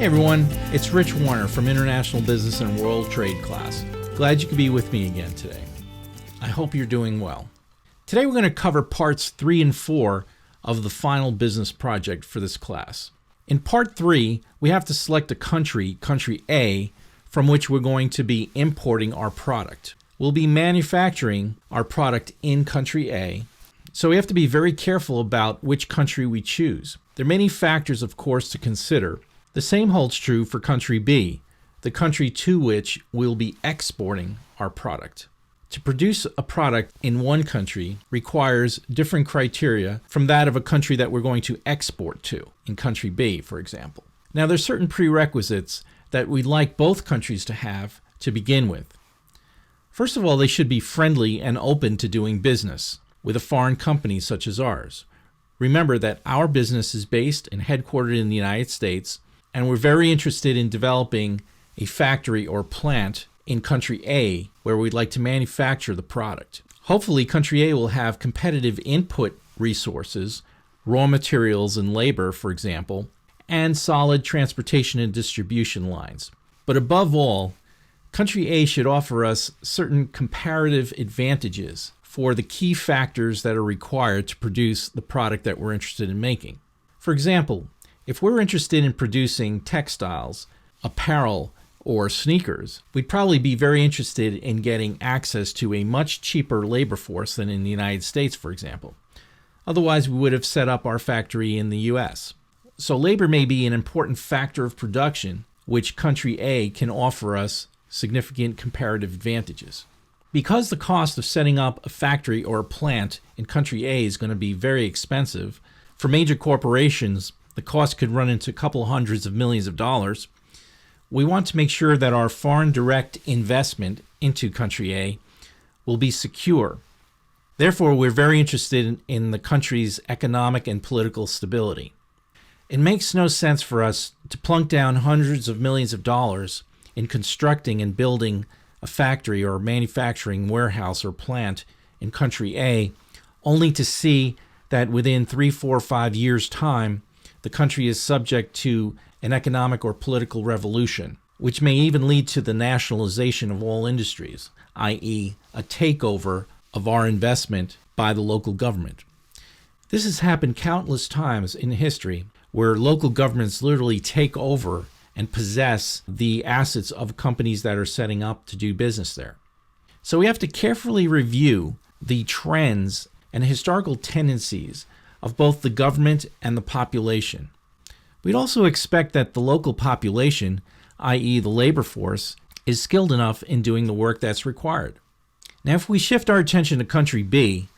Hey everyone, it's Rich Warner from International Business and World Trade class. Glad you could be with me again today. I hope you're doing well. Today we're going to cover parts 3 and 4 of the final business project for this class. In part 3, we have to select a country A, from which we're going to be importing our product. We'll be manufacturing our product in country A, so we have to be very careful about which country we choose. There are many factors, of course, to consider. The same holds true for country B, the country to which we'll be exporting our product. To produce a product in one country requires different criteria from that of a country that we're going to export to, in country B, for example. Now, there's certain prerequisites that we'd like both countries to have to begin with. First of all, they should be friendly and open to doing business with a foreign company such as ours. Remember that our business is based and headquartered in the United States, and we're very interested in developing a factory or plant in country A where we'd like to manufacture the product. Hopefully, country A will have competitive input resources, raw materials and labor, for example, and solid transportation and distribution lines. But above all, country A should offer us certain comparative advantages for the key factors that are required to produce the product that we're interested in making. For example, if we're interested in producing textiles, apparel, or sneakers, we'd probably be very interested in getting access to a much cheaper labor force than in the United States, for example. Otherwise, we would have set up our factory in the US. So labor may be an important factor of production, which country A can offer us significant comparative advantages. Because the cost of setting up a factory or a plant in country A is going to be very expensive, for major corporations, the cost could run into a couple hundreds of millions of dollars. We want to make sure that our foreign direct investment into country A will be secure. Therefore, we're very interested in the country's economic and political stability. It makes no sense for us to plunk down hundreds of millions of dollars in constructing and building a factory or manufacturing warehouse or plant in country A, only to see that within 3, 4, 5 years' time, the country is subject to an economic or political revolution, which may even lead to the nationalization of all industries, i.e., a takeover of our investment by the local government. This has happened countless times in history where local governments literally take over and possess the assets of companies that are setting up to do business there. So we have to carefully review the trends and historical tendencies of both the government and the population. We'd also expect that the local population, i.e. the labor force, is skilled enough in doing the work that's required. Now, if we shift our attention to country B,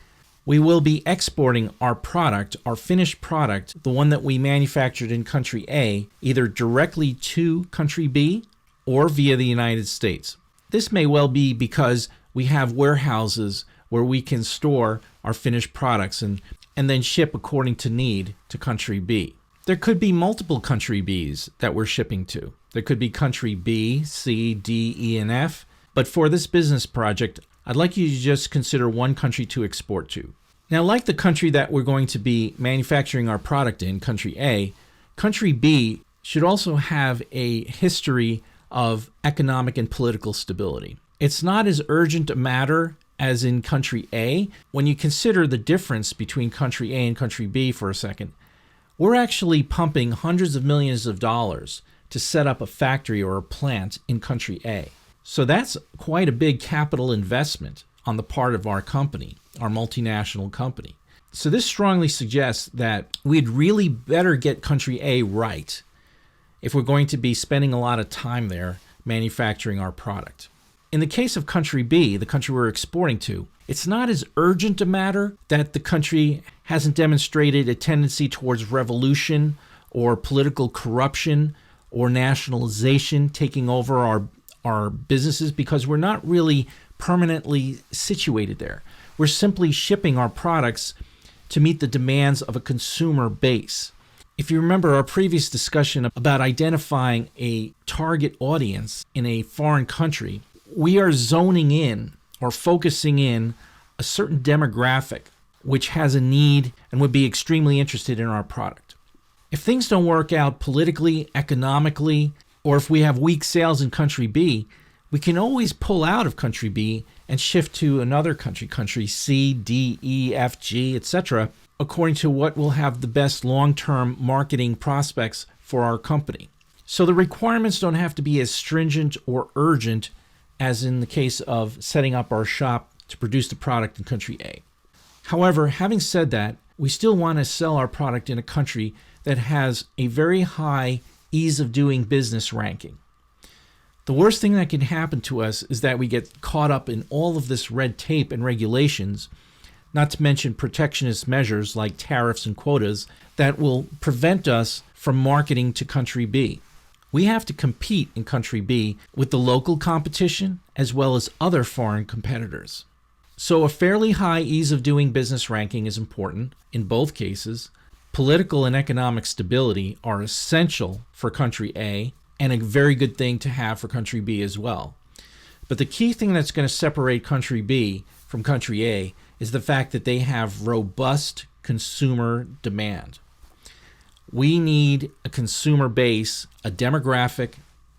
we will be exporting our product, our finished product, the one that we manufactured in country A, either directly to country B or via the United States. This may well be because we have warehouses where we can store our finished products and then ship according to need to country B. There could be multiple country Bs that we're shipping to. There could be country B, C, D, E, and F, but for this business project, I'd like you to just consider one country to export to. Now, like the country that we're going to be manufacturing our product in, country A, country B should also have a history of economic and political stability. It's not as urgent a matter as in country A. When you consider the difference between country A and country B for a second, we're actually pumping hundreds of millions of dollars to set up a factory or a plant in country A. So that's quite a big capital investment on the part of our company, our multinational company. So this strongly suggests that we'd really better get country A right if we're going to be spending a lot of time there manufacturing our product. In the case of country B, the country we're exporting to, it's not as urgent a matter that the country hasn't demonstrated a tendency towards revolution or political corruption or nationalization taking over our businesses, because we're not really permanently situated there. We're simply shipping our products to meet the demands of a consumer base. If you remember our previous discussion about identifying a target audience in a foreign country, we are zoning in or focusing in a certain demographic which has a need and would be extremely interested in our product. If things don't work out politically, economically, or if we have weak sales in country B, we can always pull out of country B and shift to another country, country C, D, E, F, G, etc., according to what will have the best long-term marketing prospects for our company. So the requirements don't have to be as stringent or urgent as in the case of setting up our shop to produce the product in country A. However, having said that, we still want to sell our product in a country that has a very high ease of doing business ranking. The worst thing that can happen to us is that we get caught up in all of this red tape and regulations, not to mention protectionist measures like tariffs and quotas that will prevent us from marketing to country B. We have to compete in country B with the local competition as well as other foreign competitors. So a fairly high ease of doing business ranking is important in both cases. Political and economic stability are essential for country A and a very good thing to have for country B as well. But the key thing that's going to separate country B from country A is the fact that they have robust consumer demand. We need a consumer base, a demographic,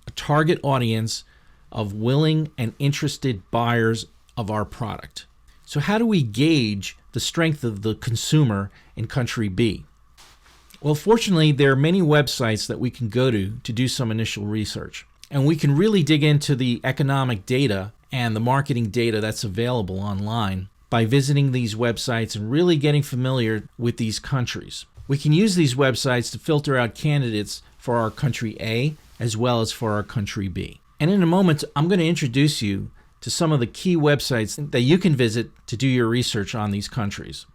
a target audience of willing and interested buyers of our product. So how do we gauge the strength of the consumer in country B? Well, fortunately, there are many websites that we can go to do some initial research. And we can really dig into the economic data and the marketing data that's available online by visiting these websites and really getting familiar with these countries. We can use these websites to filter out candidates for our country A as well as for our country B. And in a moment, I'm going to introduce you to some of the key websites that you can visit to do your research on these countries.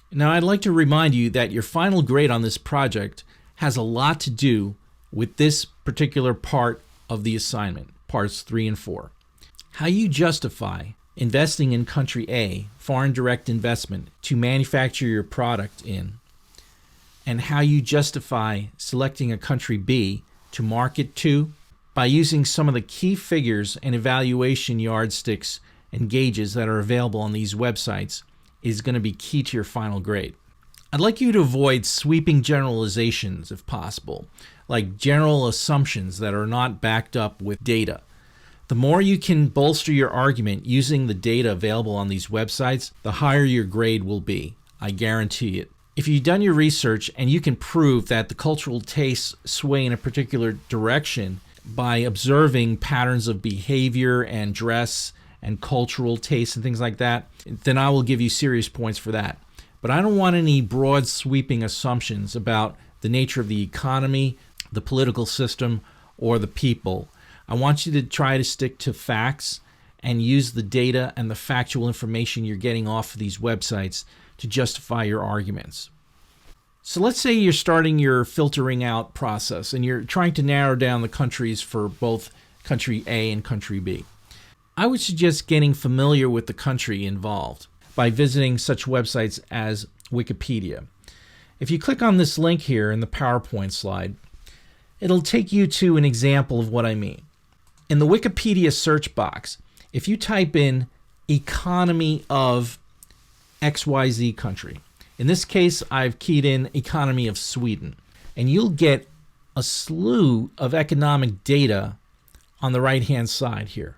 Now, I'd like to remind you that your final grade on this project has a lot to do with this particular part of the assignment, parts 3 and 4. How you justify investing in country A, foreign direct investment, to manufacture your product in, and how you justify selecting a country B to market to by using some of the key figures and evaluation yardsticks and gauges that are available on these websites is going to be key to your final grade. I'd like you to avoid sweeping generalizations if possible, like general assumptions that are not backed up with data. The more you can bolster your argument using the data available on these websites, the higher your grade will be. I guarantee it. If you've done your research and you can prove that the cultural tastes sway in a particular direction by observing patterns of behavior and dress and cultural tastes and things like that, then I will give you serious points for that. But I don't want any broad sweeping assumptions about the nature of the economy, the political system, or the people. I want you to try to stick to facts and use the data and the factual information you're getting off of these websites to justify your arguments. So let's say you're starting your filtering out process and you're trying to narrow down the countries for both country A and country B. I would suggest getting familiar with the country involved by visiting such websites as Wikipedia. If you click on this link here in the PowerPoint slide, it'll take you to an example of what I mean. In the Wikipedia search box, if you type in economy of XYZ country, in this case, I've keyed in economy of Sweden, and you'll get a slew of economic data on the right-hand side here.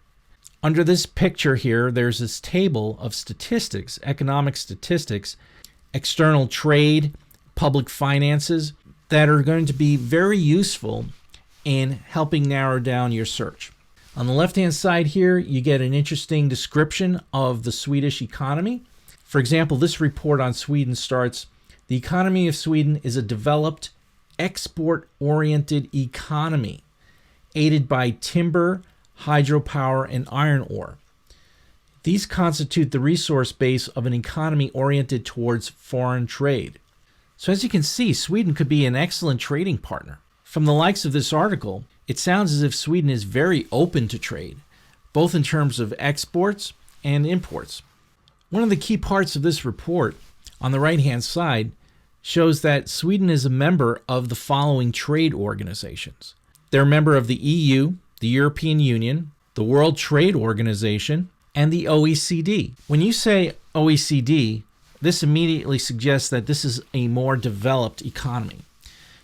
Under this picture here, there's this table of statistics, economic statistics, external trade, public finances, that are going to be very useful in helping narrow down your search. On the left-hand side here, you get an interesting description of the Swedish economy. For example, this report on Sweden starts, "The economy of Sweden is a developed, export-oriented economy, aided by timber, hydropower, and iron ore. These constitute the resource base of an economy oriented towards foreign trade." So as you can see, Sweden could be an excellent trading partner. From the likes of this article, it sounds as if Sweden is very open to trade, both in terms of exports and imports. One of the key parts of this report, on the right-hand side, shows that Sweden is a member of the following trade organizations. They're a member of the EU, the European Union, the World Trade Organization, and the OECD. When you say OECD, this immediately suggests that this is a more developed economy.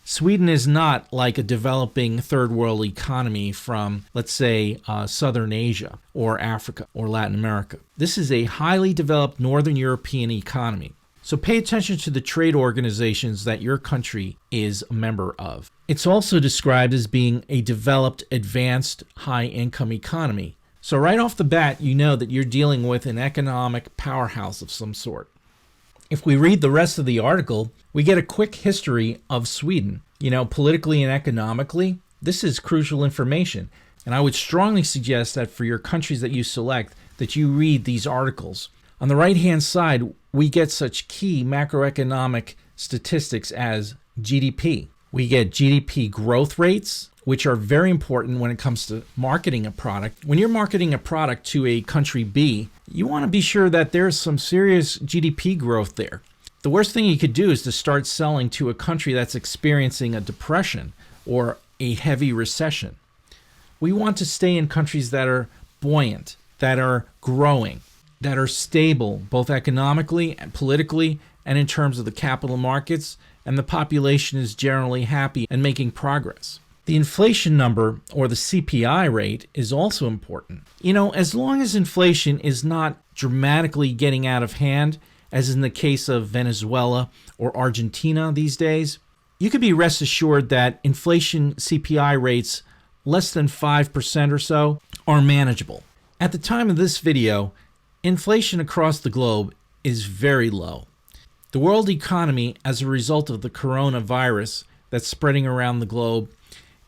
Sweden is not like a developing third world economy from, let's say, Southern Asia or Africa or Latin America. This is a highly developed Northern European economy. So pay attention to the trade organizations that your country is a member of. It's also described as being a developed, advanced, high-income economy. So right off the bat, you know that you're dealing with an economic powerhouse of some sort. If we read the rest of the article, we get a quick history of Sweden. Politically and economically, this is crucial information. And I would strongly suggest that for your countries that you select, that you read these articles. On the right-hand side, we get such key macroeconomic statistics as GDP. We get GDP growth rates, which are very important when it comes to marketing a product. When you're marketing a product to a country B, you want to be sure that there's some serious GDP growth there. The worst thing you could do is to start selling to a country that's experiencing a depression or a heavy recession. We want to stay in countries that are buoyant, that are growing, that are stable, both economically and politically and in terms of the capital markets, and the population is generally happy and making progress. The inflation number, or the CPI rate, is also important. As long as inflation is not dramatically getting out of hand, as in the case of Venezuela or Argentina these days, you could be rest assured that inflation CPI rates less than 5% or so are manageable. At the time of this video, inflation across the globe is very low. The world economy, as a result of the coronavirus that's spreading around the globe,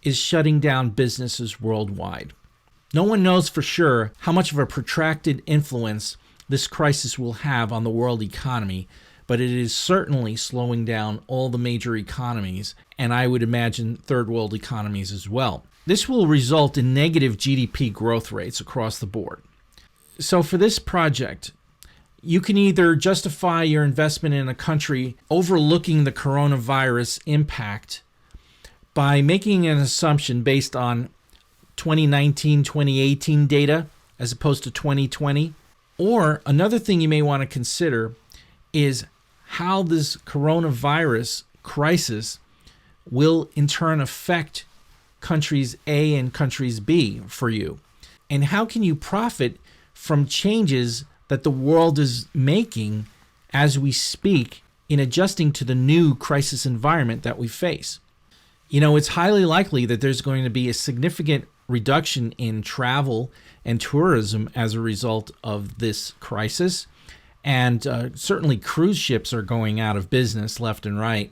is shutting down businesses worldwide. No one knows for sure how much of a protracted influence this crisis will have on the world economy, but it is certainly slowing down all the major economies, and I would imagine third world economies as well. This will result in negative GDP growth rates across the board. So for this project, you can either justify your investment in a country overlooking the coronavirus impact by making an assumption based on 2019, 2018 data as opposed to 2020. Or another thing you may want to consider is how this coronavirus crisis will in turn affect countries A and countries B for you. And how can you profit from changes that the world is making as we speak in adjusting to the new crisis environment that we face? It's highly likely that there's going to be a significant reduction in travel and tourism as a result of this crisis. And certainly cruise ships are going out of business left and right.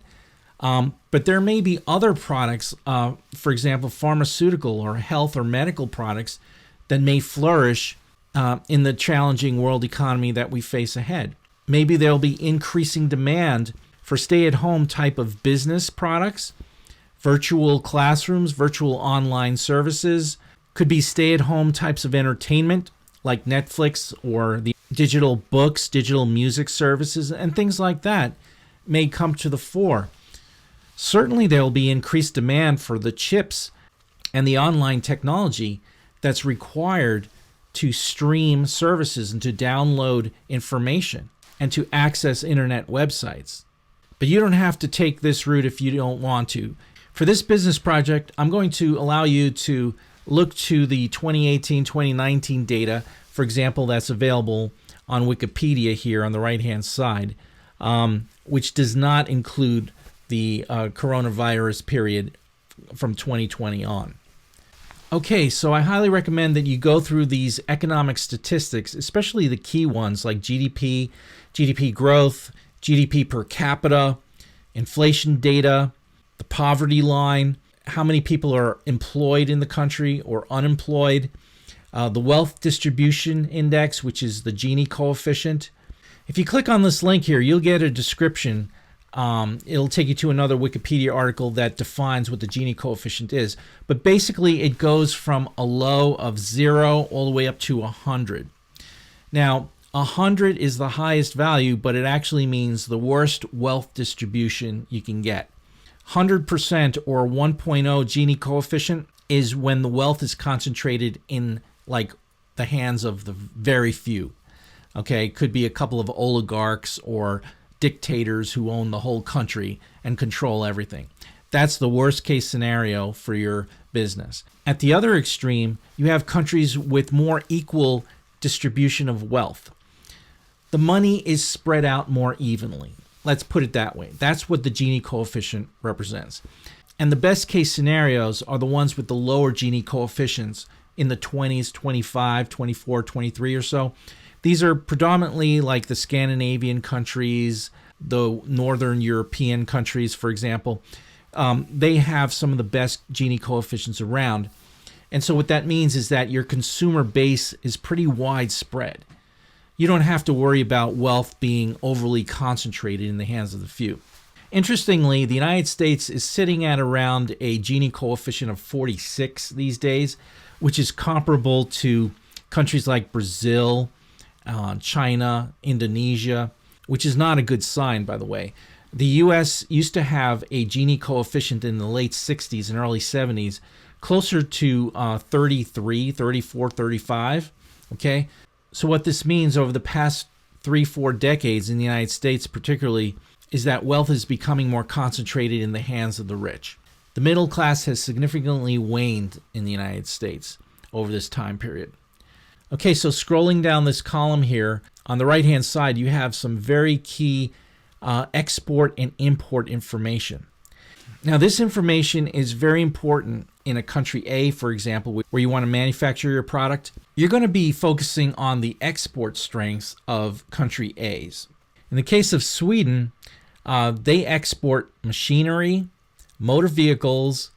But there may be other products, for example, pharmaceutical or health or medical products that may flourish in the challenging world economy that we face ahead. Maybe there'll be increasing demand for stay-at-home type of business products, virtual classrooms, virtual online services, could be stay-at-home types of entertainment like Netflix or the digital books, digital music services, and things like that may come to the fore. Certainly there will be increased demand for the chips and the online technology that's required to stream services and to download information and to access internet websites. But you don't have to take this route if you don't want to. For this business project, I'm going to allow you to look to the 2018-2019 data, for example, that's available on Wikipedia here on the right-hand side, which does not include the coronavirus period from 2020 on. Okay, so I highly recommend that you go through these economic statistics, especially the key ones like GDP, GDP growth, GDP per capita, inflation data, the poverty line, how many people are employed in the country or unemployed, the wealth distribution index, which is the Gini Coefficient. If you click on this link here, you'll get a description. It'll take you to another Wikipedia article that defines what the Gini Coefficient is. But basically, it goes from a low of 0 all the way up to 100. Now, 100 is the highest value, but it actually means the worst wealth distribution you can get. 100% or 1.0 Gini Coefficient is when the wealth is concentrated in like the hands of the very few. Okay, could be a couple of oligarchs or dictators who own the whole country and control everything. That's the worst case scenario for your business. At the other extreme, you have countries with more equal distribution of wealth. The money is spread out more evenly. Let's put it that way. That's what the Gini coefficient represents. And the best case scenarios are the ones with the lower Gini coefficients in the 20s, 25, 24, 23 or so. These are predominantly like the Scandinavian countries, the Northern European countries, for example. They have some of the best Gini coefficients around. And so what that means is that your consumer base is pretty widespread. You don't have to worry about wealth being overly concentrated in the hands of the few. Interestingly, the United States is sitting at around a Gini coefficient of 46 these days, which is comparable to countries like Brazil, China, Indonesia, which is not a good sign, by the way. The U.S. used to have a Gini coefficient in the late 60s and early 70s, closer to 33, 34, 35, okay? So what this means over the past 3-4 decades in the United States particularly is that wealth is becoming more concentrated in the hands of the rich. The middle class has significantly waned in the United States over this time period. Okay, so scrolling down this column here, on the right-hand side, you have some very key export and import information. Now, this information is very important in a country A, for example, where you want to manufacture your product. You're going to be focusing on the export strengths of country A's. In the case of Sweden, they export machinery, motor vehicles,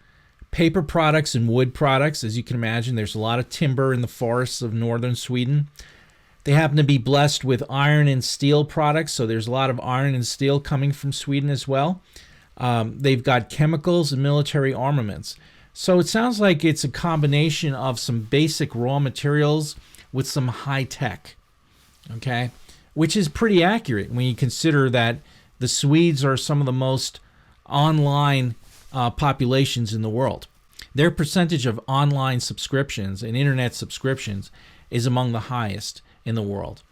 paper products, and wood products. As you can imagine, there's a lot of timber in the forests of northern Sweden. They happen to be blessed with iron and steel products, so there's a lot of iron and steel coming from Sweden as well. They've got chemicals and military armaments. So it sounds like it's a combination of some basic raw materials with some high tech, okay? Which is pretty accurate when you consider that the Swedes are some of the most online populations in the world. Their percentage of online subscriptions and internet subscriptions is among the highest in the world.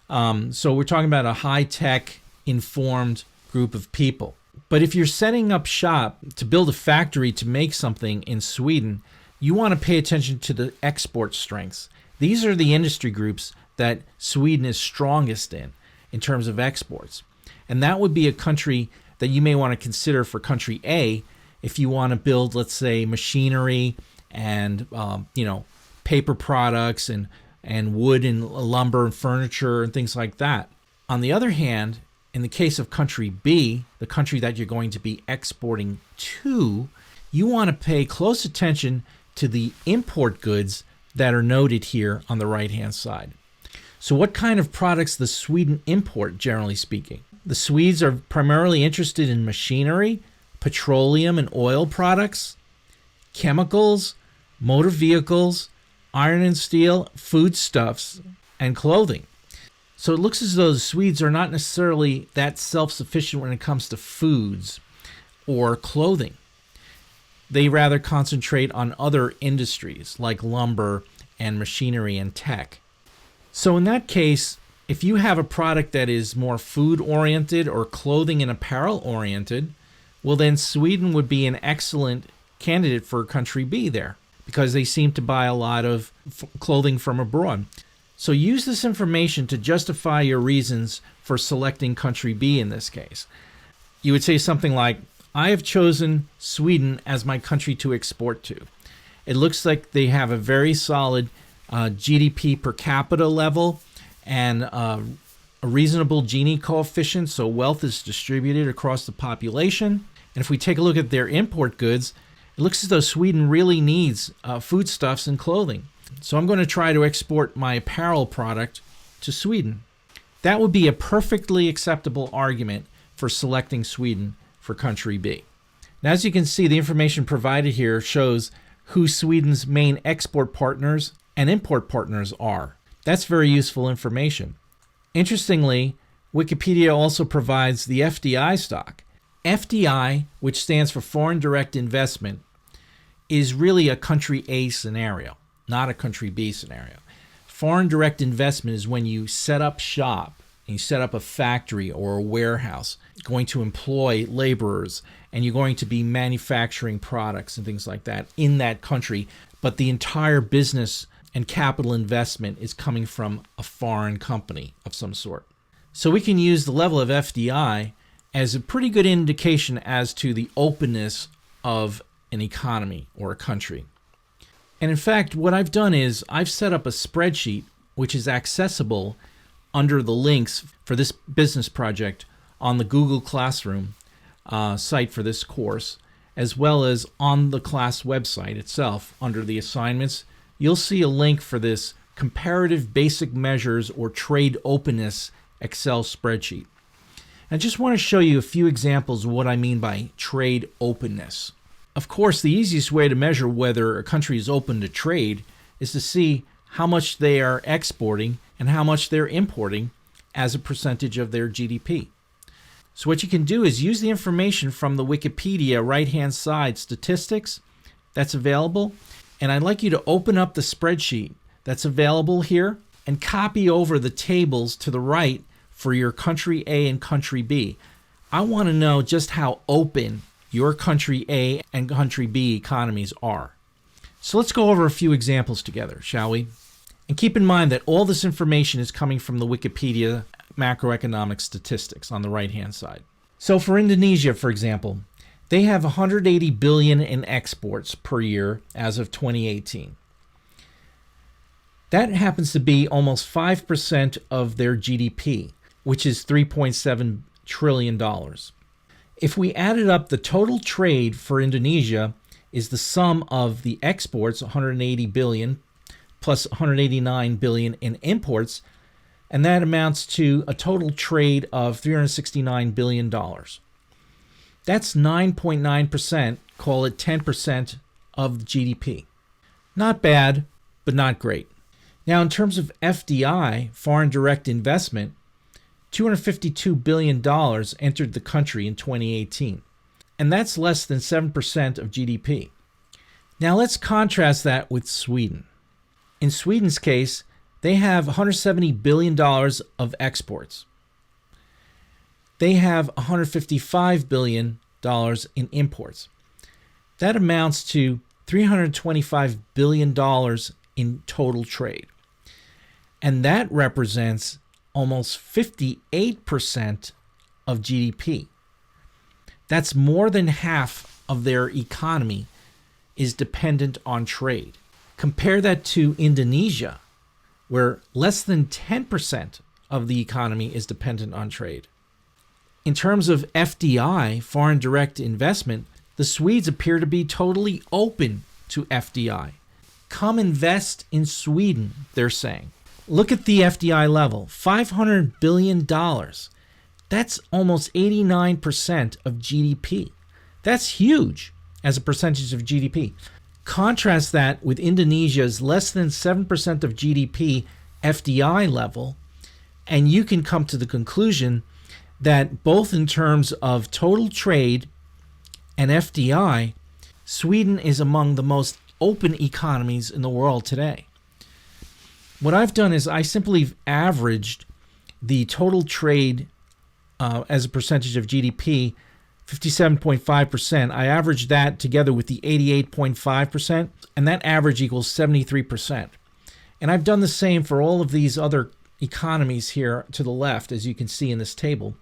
So we're talking about a high-tech, informed group of people. But if you're setting up shop to build a factory to make something in Sweden, you want to pay attention to the export strengths. These are the industry groups that Sweden is strongest in terms of exports. And that would be a country that you may want to consider for country A if you want to build, let's say, machinery and paper products and wood and lumber and furniture and things like that. On the other hand, in the case of country B, the country that you're going to be exporting to, you want to pay close attention to the import goods that are noted here on the right-hand side. So what kind of products does Sweden import, generally speaking? The Swedes are primarily interested in machinery, petroleum and oil products, chemicals, motor vehicles, iron and steel, foodstuffs, and clothing. So it looks as though the Swedes are not necessarily that self-sufficient when it comes to foods or clothing. They rather concentrate on other industries like lumber and machinery and tech. So in that case, if you have a product that is more food-oriented or clothing and apparel-oriented, well then Sweden would be an excellent candidate for country B there because they seem to buy a lot of clothing from abroad. So use this information to justify your reasons for selecting country B in this case. You would say something like, I have chosen Sweden as my country to export to. It looks like they have a very solid GDP per capita level and a reasonable Gini coefficient, so wealth is distributed across the population. And if we take a look at their import goods, it looks as though Sweden really needs foodstuffs and clothing. So I'm going to try to export my apparel product to Sweden. That would be a perfectly acceptable argument for selecting Sweden for country B. Now, as you can see, the information provided here shows who Sweden's main export partners and import partners are. That's very useful information. Interestingly, Wikipedia also provides the FDI stock. FDI, which stands for Foreign Direct Investment, is really a country A scenario, not a country B scenario. Foreign direct investment is when you set up shop and you set up a factory or a warehouse, going to employ laborers, and you're going to be manufacturing products and things like that in that country, but the entire business and capital investment is coming from a foreign company of some sort. So we can use the level of FDI as a pretty good indication as to the openness of an economy or a country. And in fact, what I've done is I've set up a spreadsheet which is accessible under the links for this business project on the Google Classroom site for this course, as well as on the class website itself under the assignments. You'll see a link for this comparative basic measures or trade openness Excel spreadsheet. I just want to show you a few examples of what I mean by trade openness. Of course, the easiest way to measure whether a country is open to trade is to see how much they are exporting and how much they're importing as a percentage of their GDP. So what you can do is use the information from the Wikipedia right-hand side statistics that's available, and I'd like you to open up the spreadsheet that's available here and copy over the tables to the right for your country A and country B. I want to know just how open your country A and country B economies are. So let's go over a few examples together, shall we? And keep in mind that all this information is coming from the Wikipedia macroeconomic statistics on the right-hand side. So for Indonesia, for example, they have 180 billion in exports per year as of 2018. That happens to be almost 5% of their GDP, which is $3.7 trillion. If we added up the total trade for Indonesia is the sum of the exports, 180 billion, plus 189 billion in imports, and that amounts to a total trade of $369 billion. That's 9.9%, call it 10% of the GDP. Not bad, but not great. Now, in terms of FDI, foreign direct investment, $252 billion entered the country in 2018, and that's less than 7% of GDP. Now, let's contrast that with Sweden. In Sweden's case, they have $170 billion of exports. They have $155 billion in imports. That amounts to $325 billion in total trade. And that represents almost 58% of GDP. That's more than half of their economy is dependent on trade. Compare that to Indonesia, where less than 10% of the economy is dependent on trade. In terms of FDI, foreign direct investment, the Swedes appear to be totally open to FDI. Come invest in Sweden, they're saying. Look at the FDI level, $500 billion. That's almost 89% of GDP. That's huge as a percentage of GDP. Contrast that with Indonesia's less than 7% of GDP FDI level, and you can come to the conclusion that both in terms of total trade and FDI, Sweden is among the most open economies in the world today. What I've done is I simply averaged the total trade as a percentage of GDP, 57.5%. I averaged that together with the 88.5%, and that average equals 73%. And I've done the same for all of these other economies here to the left, as you can see in this table.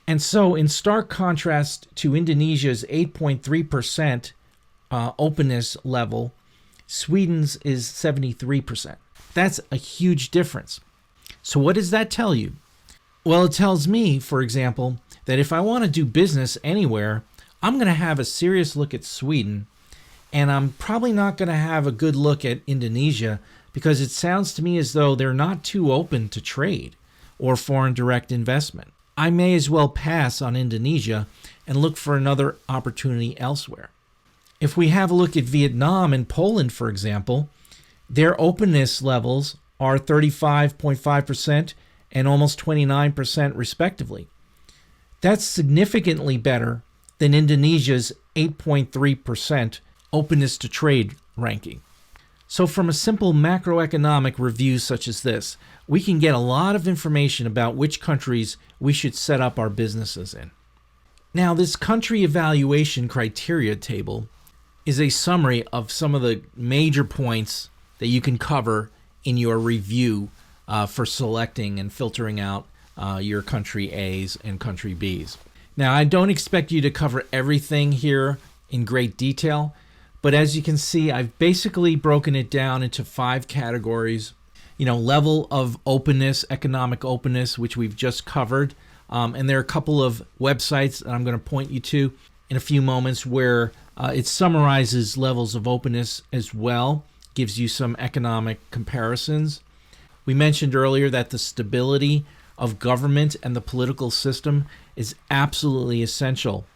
And so in stark contrast to Indonesia's 8.3% openness level, Sweden's is 73%. That's a huge difference. So what does that tell you? Well, it tells me, for example, that if I want to do business anywhere, I'm going to have a serious look at Sweden, and I'm probably not going to have a good look at Indonesia because it sounds to me as though they're not too open to trade or foreign direct investment. I may as well pass on Indonesia and look for another opportunity elsewhere. If we have a look at Vietnam and Poland, for example, their openness levels are 35.5% and almost 29% respectively. That's significantly better than Indonesia's 8.3% openness to trade ranking. So from a simple macroeconomic review such as this, we can get a lot of information about which countries we should set up our businesses in. Now, this country evaluation criteria table is a summary of some of the major points that you can cover in your review for selecting and filtering out your country A's and country B's. Now, I don't expect you to cover everything here in great detail, but as you can see, I've basically broken it down into 5 categories. Level of openness, economic openness, which we've just covered. And there are a couple of websites that I'm going to point you to in a few moments where it summarizes levels of openness as well, gives you some economic comparisons. We mentioned earlier that the stability of government and the political system is absolutely essential.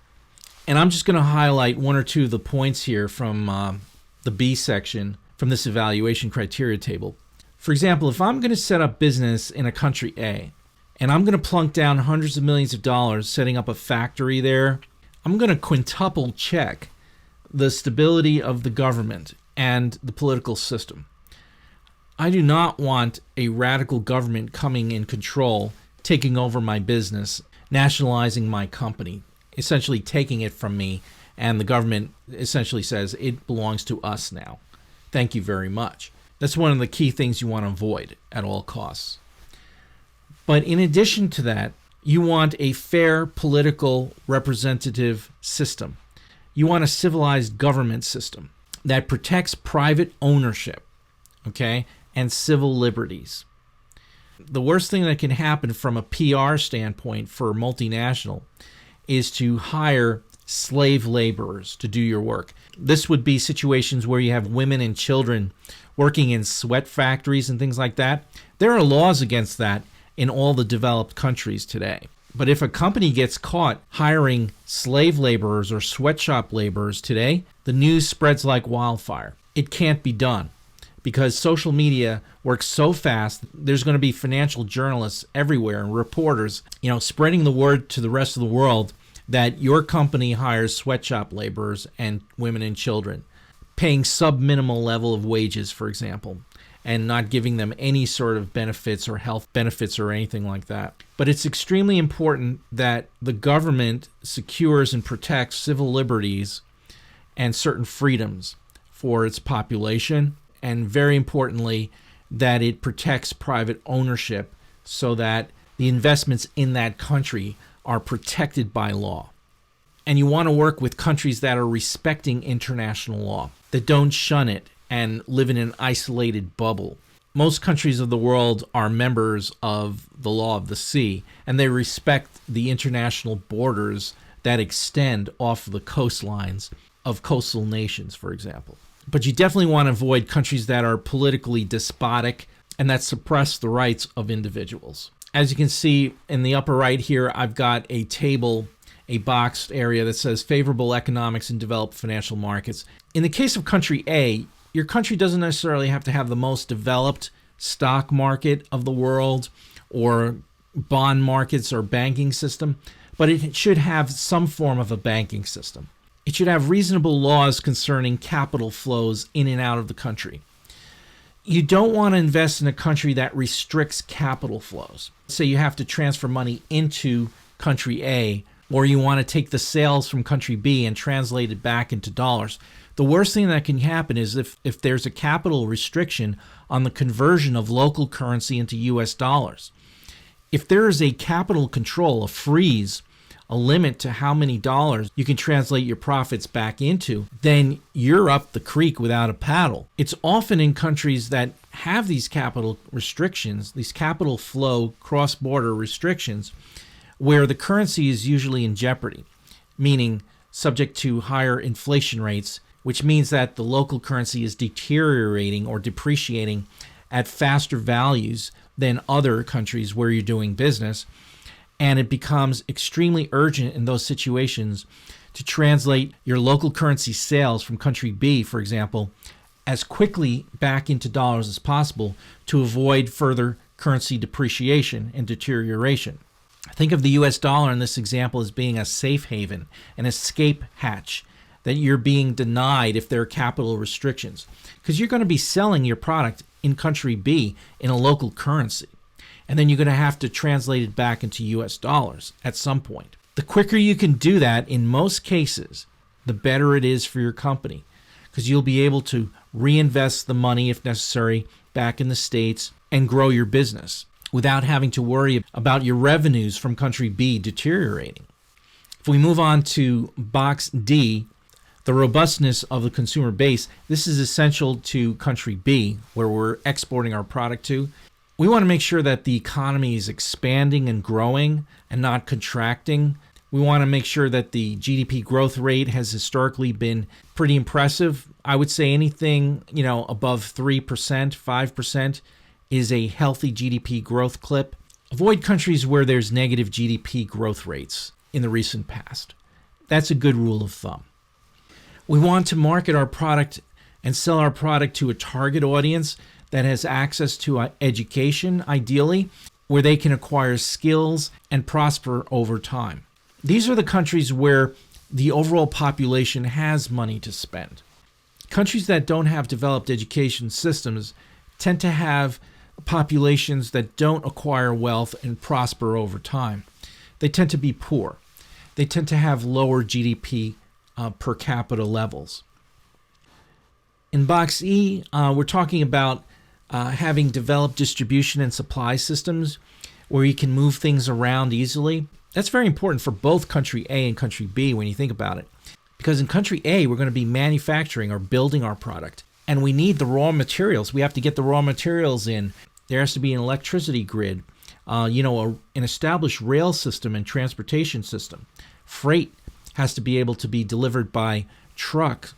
And I'm just going to highlight 1 or 2 of the points here from the B section from this evaluation criteria table. For example, if I'm going to set up business in a country A, and I'm going to plunk down hundreds of millions of dollars setting up a factory there, I'm going to quintuple check the stability of the government and the political system. I do not want a radical government coming in control, taking over my business, nationalizing my company, essentially taking it from me, and the government essentially says it belongs to us now. Thank you very much. That's one of the key things you want to avoid at all costs. But in addition to that, you want a fair political representative system. You want a civilized government system that protects private ownership, okay, and civil liberties. The worst thing that can happen from a PR standpoint for a multinational is to hire slave laborers to do your work. This would be situations where you have women and children working in sweat factories and things like that. There are laws against that in all the developed countries today. But if a company gets caught hiring slave laborers or sweatshop laborers today, the news spreads like wildfire. It can't be done because social media works so fast. There's going to be financial journalists everywhere and reporters, spreading the word to the rest of the world that your company hires sweatshop laborers and women and children, paying sub-minimal level of wages, for example, and not giving them any sort of benefits or health benefits or anything like that. But it's extremely important that the government secures and protects civil liberties and certain freedoms for its population, and very importantly, that it protects private ownership so that the investments in that country are protected by law. And you want to work with countries that are respecting international law, that don't shun it and live in an isolated bubble. Most countries of the world are members of the law of the sea, and they respect the international borders that extend off the coastlines of coastal nations, for example. But you definitely want to avoid countries that are politically despotic and that suppress the rights of individuals. As you can see in the upper right here, I've got a table, a boxed area that says favorable economics in developed financial markets. In the case of country A, your country doesn't necessarily have to have the most developed stock market of the world or bond markets or banking system, but it should have some form of a banking system. It should have reasonable laws concerning capital flows in and out of the country. You don't want to invest in a country that restricts capital flows. Say you have to transfer money into country A, or you want to take the sales from country B and translate it back into dollars. The worst thing that can happen is if there's a capital restriction on the conversion of local currency into US dollars. If there is a capital control, a freeze, a limit to how many dollars you can translate your profits back into, then you're up the creek without a paddle. It's often in countries that have these capital restrictions, these capital flow cross-border restrictions, where the currency is usually in jeopardy, meaning subject to higher inflation rates, which means that the local currency is deteriorating or depreciating at faster values than other countries where you're doing business. And it becomes extremely urgent in those situations to translate your local currency sales from country B, for example, as quickly back into dollars as possible to avoid further currency depreciation and deterioration. Think of the US dollar in this example as being a safe haven, an escape hatch, that you're being denied if there are capital restrictions, because you're going to be selling your product in country B in a local currency, and then you're going to have to translate it back into US dollars at some point. The quicker you can do that, in most cases, the better it is for your company, because you'll be able to reinvest the money, if necessary, back in the States and grow your business without having to worry about your revenues from country B deteriorating. If we move on to box D, the robustness of the consumer base, this is essential to country B, where we're exporting our product to. We want to make sure that the economy is expanding and growing and not contracting. We want to make sure that the GDP growth rate has historically been pretty impressive. I would say anything, above 3%, 5% is a healthy GDP growth clip. Avoid countries where there's negative GDP growth rates in the recent past. That's a good rule of thumb. We want to market our product and sell our product to a target audience that has access to education, ideally, where they can acquire skills and prosper over time. These are the countries where the overall population has money to spend. Countries that don't have developed education systems tend to have populations that don't acquire wealth and prosper over time. They tend to be poor. They tend to have lower GDP per capita levels. In box E, we're talking about having developed distribution and supply systems where you can move things around easily. That's very important for both country A and country B when you think about it. Because in country A, we're going to be manufacturing or building our product, and we need the raw materials. We have to get the raw materials in. There has to be an electricity grid, an established rail system and transportation system. Freight has to be able to be delivered by truck.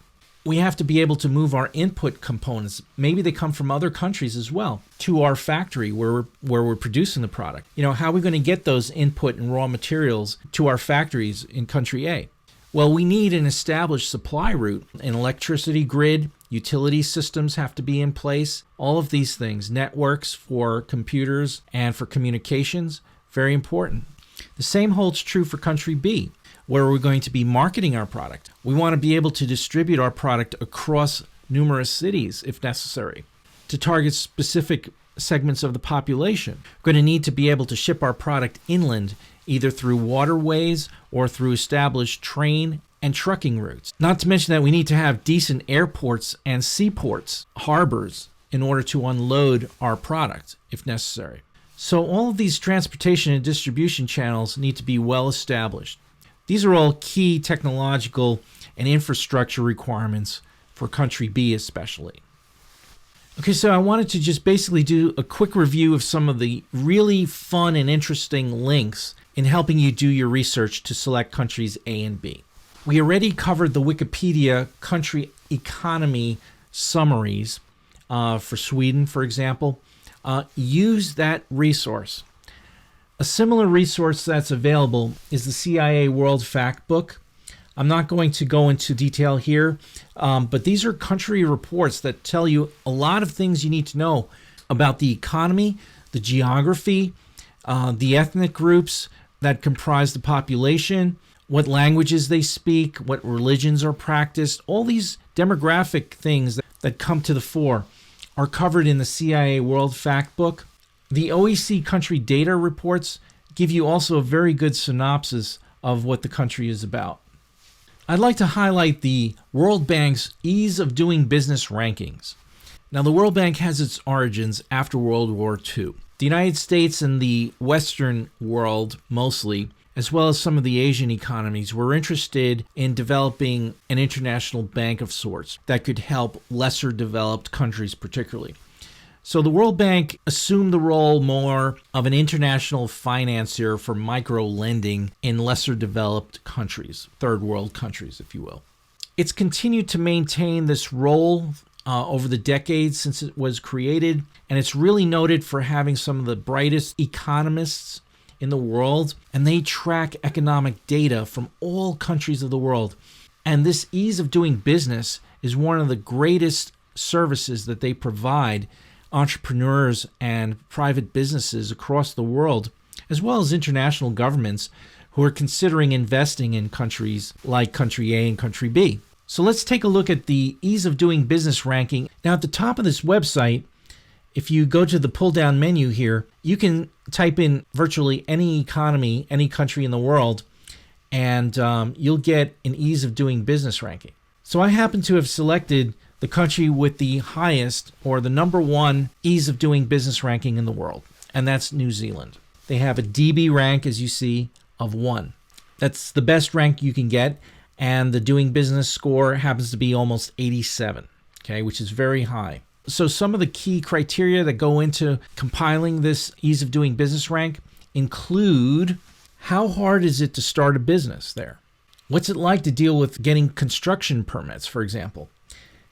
We have to be able to move our input components. Maybe they come from other countries as well to our factory where we're producing the product. How are we going to get those input and raw materials to our factories in country A? Well, we need an established supply route. An electricity grid, utility systems have to be in place. All of these things, networks for computers and for communications, very important. The same holds true for country B, where we're going to be marketing our product. We want to be able to distribute our product across numerous cities if necessary to target specific segments of the population. We're going to need to be able to ship our product inland, either through waterways or through established train and trucking routes. Not to mention that we need to have decent airports and seaports, harbors, in order to unload our product if necessary. So all of these transportation and distribution channels need to be well established. These are all key technological and infrastructure requirements for country B especially. Okay, so I wanted to just basically do a quick review of some of the really fun and interesting links in helping you do your research to select countries A and B. We already covered the Wikipedia country economy summaries for Sweden, for example. Use that resource. A similar resource that's available is the CIA World Factbook. I'm not going to go into detail here, but these are country reports that tell you a lot of things you need to know about the economy, the geography, the ethnic groups that comprise the population, what languages they speak, what religions are practiced. All these demographic things that come to the fore are covered in the CIA World Factbook. The OECD country data reports give you also a very good synopsis of what the country is about. I'd like to highlight the World Bank's Ease of Doing Business rankings. Now, the World Bank has its origins after World War II. The United States and the Western world mostly, as well as some of the Asian economies, were interested in developing an international bank of sorts that could help lesser developed countries particularly. So the World Bank assumed the role more of an international financier for micro-lending in lesser developed countries, third world countries, if you will. It's continued to maintain this role over the decades since it was created, and it's really noted for having some of the brightest economists in the world, and they track economic data from all countries of the world. And this ease of doing business is one of the greatest services that they provide entrepreneurs and private businesses across the world, as well as international governments who are considering investing in countries like country A and country B. So let's take a look at the ease of doing business ranking. Now at the top of this website, if you go to the pull down menu here, you can type in virtually any economy, any country in the world, and you'll get an ease of doing business ranking. So I happen to have selected the country with the highest or the number one ease of doing business ranking in the world, and that's New Zealand. They have a DB rank, as you see, of 1. That's the best rank you can get, and the doing business score happens to be almost 87, okay, which is very high. So some of the key criteria that go into compiling this ease of doing business rank include: how hard is it to start a business there? What's it like to deal with getting construction permits, for example?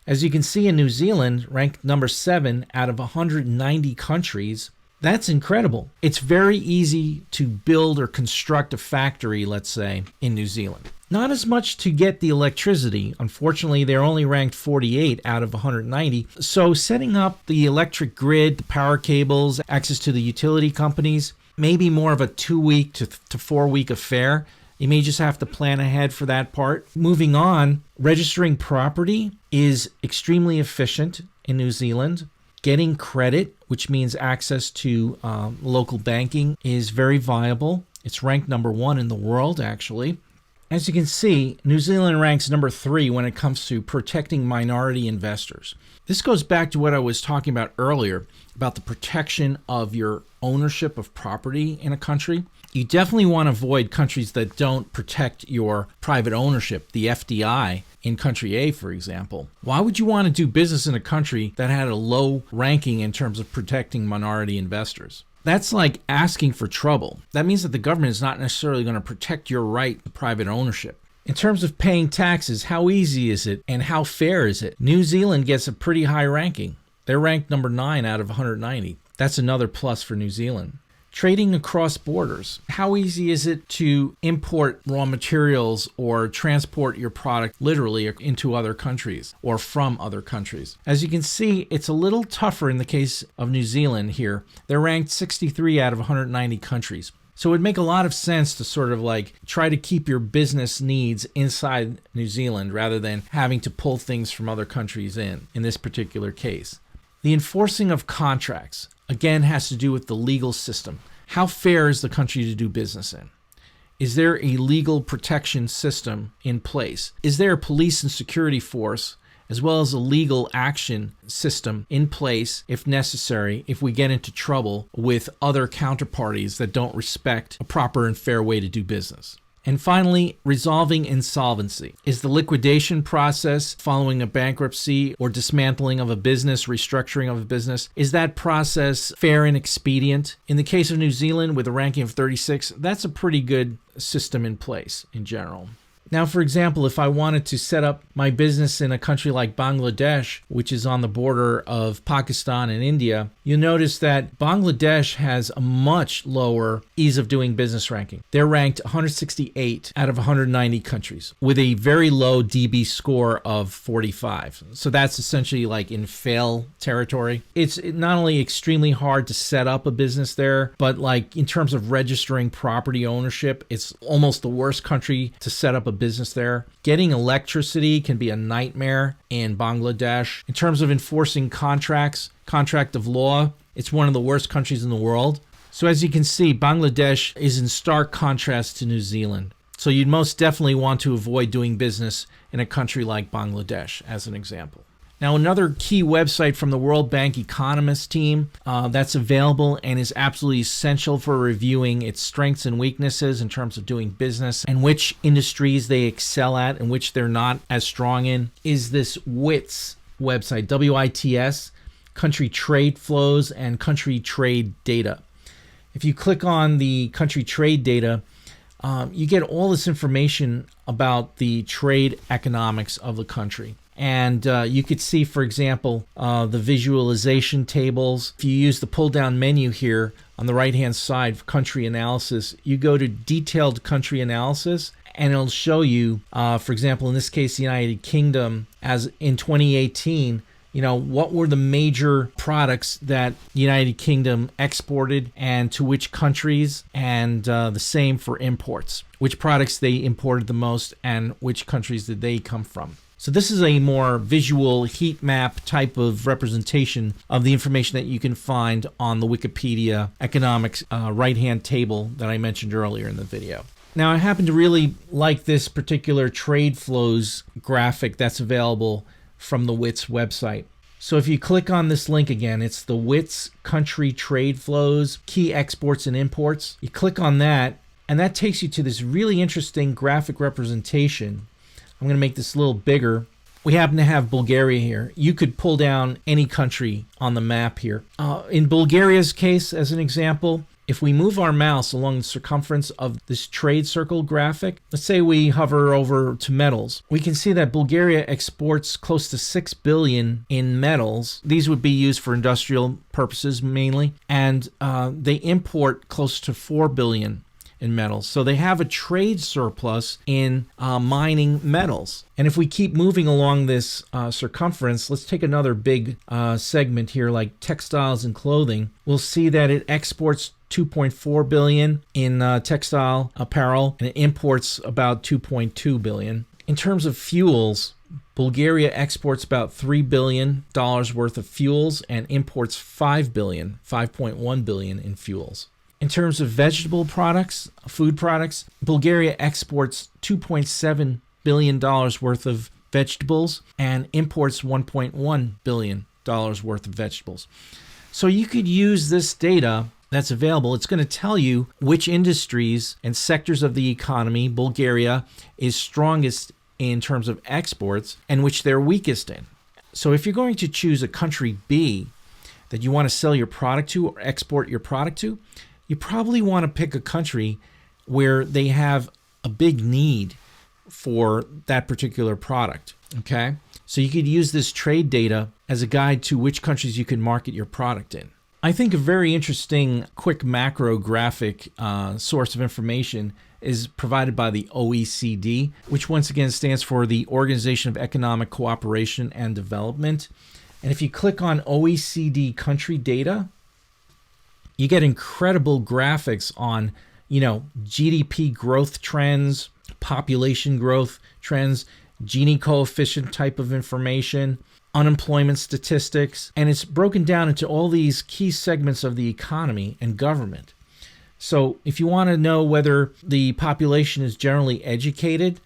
As you can see in New Zealand, ranked number 7 out of 190 countries, that's incredible. It's very easy to build or construct a factory, let's say, in New Zealand. Not as much to get the electricity. Unfortunately, they're only ranked 48 out of 190. So setting up the electric grid, the power cables, access to the utility companies, maybe more of a 2-week to 4-week affair. You may just have to plan ahead for that part. Moving on, registering property is extremely efficient in New Zealand. Getting credit, which means access to local banking, is very viable. It's ranked number 1 in the world, actually. As you can see, New Zealand ranks number 3 when it comes to protecting minority investors. This goes back to what I was talking about earlier, about the protection of your ownership of property in a country. You definitely want to avoid countries that don't protect your private ownership, the FDI, in country A, for example. Why would you want to do business in a country that had a low ranking in terms of protecting minority investors? That's like asking for trouble. That means that the government is not necessarily going to protect your right to private ownership. In terms of paying taxes, how easy is it and how fair is it? New Zealand gets a pretty high ranking. They're ranked number 9 out of 190. That's another plus for New Zealand. Trading across borders. How easy is it to import raw materials or transport your product literally into other countries or from other countries? As you can see, it's a little tougher in the case of New Zealand here. They're ranked 63 out of 190 countries. So it would make a lot of sense to sort of like try to keep your business needs inside New Zealand rather than having to pull things from other countries in this particular case. The enforcing of contracts, again, has to do with the legal system. How fair is the country to do business in? Is there a legal protection system in place? Is there a police and security force, as well as a legal action system in place, if necessary, if we get into trouble with other counterparties that don't respect a proper and fair way to do business? And finally, resolving insolvency. Is the liquidation process following a bankruptcy or dismantling of a business, restructuring of a business, is that process fair and expedient? In the case of New Zealand, with a ranking of 36, that's a pretty good system in place in general. Now, for example, if I wanted to set up my business in a country like Bangladesh, which is on the border of Pakistan and India, you'll notice that Bangladesh has a much lower ease of doing business ranking. They're ranked 168 out of 190 countries with a very low DB score of 45. So that's essentially like in fail territory. It's not only extremely hard to set up a business there, but like in terms of registering property ownership, it's almost the worst country to set up a business there. Getting electricity can be a nightmare in Bangladesh. In terms of enforcing contracts, contract of law, it's one of the worst countries in the world. So as you can see, Bangladesh is in stark contrast to New Zealand. So you'd most definitely want to avoid doing business in a country like Bangladesh, as an example. Now, another key website from the World Bank economist team that's available and is absolutely essential for reviewing its strengths and weaknesses in terms of doing business and which industries they excel at and which they're not as strong in is this WITS website, WITS, Country Trade Flows and Country Trade Data. If you click on the country trade data, you get all this information about the trade economics of the country. And you could see, for example, the visualization tables. If you use the pull-down menu here on the right-hand side for country analysis, you go to detailed country analysis, and it'll show you, for example, in this case, the United Kingdom, as in 2018, what were the major products that the United Kingdom exported and to which countries, and the same for imports. Which products they imported the most and which countries did they come from. So this is a more visual heat map type of representation of the information that you can find on the Wikipedia economics right-hand table that I mentioned earlier in the video. Now, I happen to really like this particular trade flows graphic that's available from the WITS website. So if you click on this link again, it's the WITS country trade flows, key exports and imports. You click on that, and that takes you to this really interesting graphic representation. I'm going to make this a little bigger. We happen to have Bulgaria here. You could pull down any country on the map here. In Bulgaria's case, as an example, if we move our mouse along the circumference of this trade circle graphic, let's say we hover over to metals, we can see that Bulgaria exports close to 6 billion in metals. These would be used for industrial purposes mainly, and they import close to 4 billion in metals. So they have a trade surplus in mining metals. And if we keep moving along this circumference, let's take another big segment here like textiles and clothing. We'll see that it exports 2.4 billion in textile apparel, and it imports about 2.2 billion. In terms of fuels, Bulgaria exports about $3 billion worth of fuels and imports 5.1 billion in fuels. In terms of vegetable products, food products, Bulgaria exports $2.7 billion worth of vegetables and imports $1.1 billion worth of vegetables. So you could use this data that's available. It's going to tell you which industries and sectors of the economy Bulgaria is strongest in terms of exports and which they're weakest in. So if you're going to choose a country B that you want to sell your product to or export your product to, you probably want to pick a country where they have a big need for that particular product, okay? So you could use this trade data as a guide to which countries you can market your product in. I think a very interesting quick macro graphic source of information is provided by the OECD, which once again stands for the Organization of Economic Cooperation and Development. And if you click on OECD country data, you get incredible graphics on, GDP growth trends, population growth trends, Gini Coefficient type of information, unemployment statistics, and it's broken down into all these key segments of the economy and government. So if you want to know whether the population is generally educated,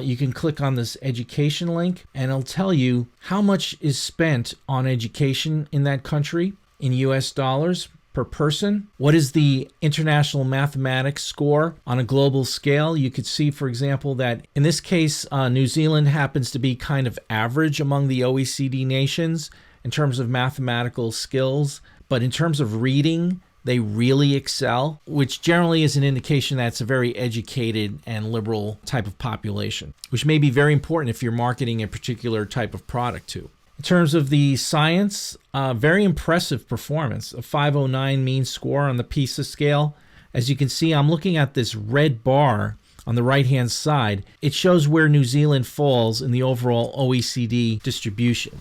you can click on this education link, and it'll tell you how much is spent on education in that country in US dollars per person. What is the international mathematics score on a global scale? You could see, for example, that in this case, New Zealand happens to be kind of average among the OECD nations in terms of mathematical skills, but in terms of reading, they really excel, which generally is an indication that it's a very educated and liberal type of population, which may be very important if you're marketing a particular type of product to. In terms of the science, very impressive performance, a 509 mean score on the PISA scale. As you can see, I'm looking at this red bar on the right-hand side. It shows where New Zealand falls in the overall OECD distribution.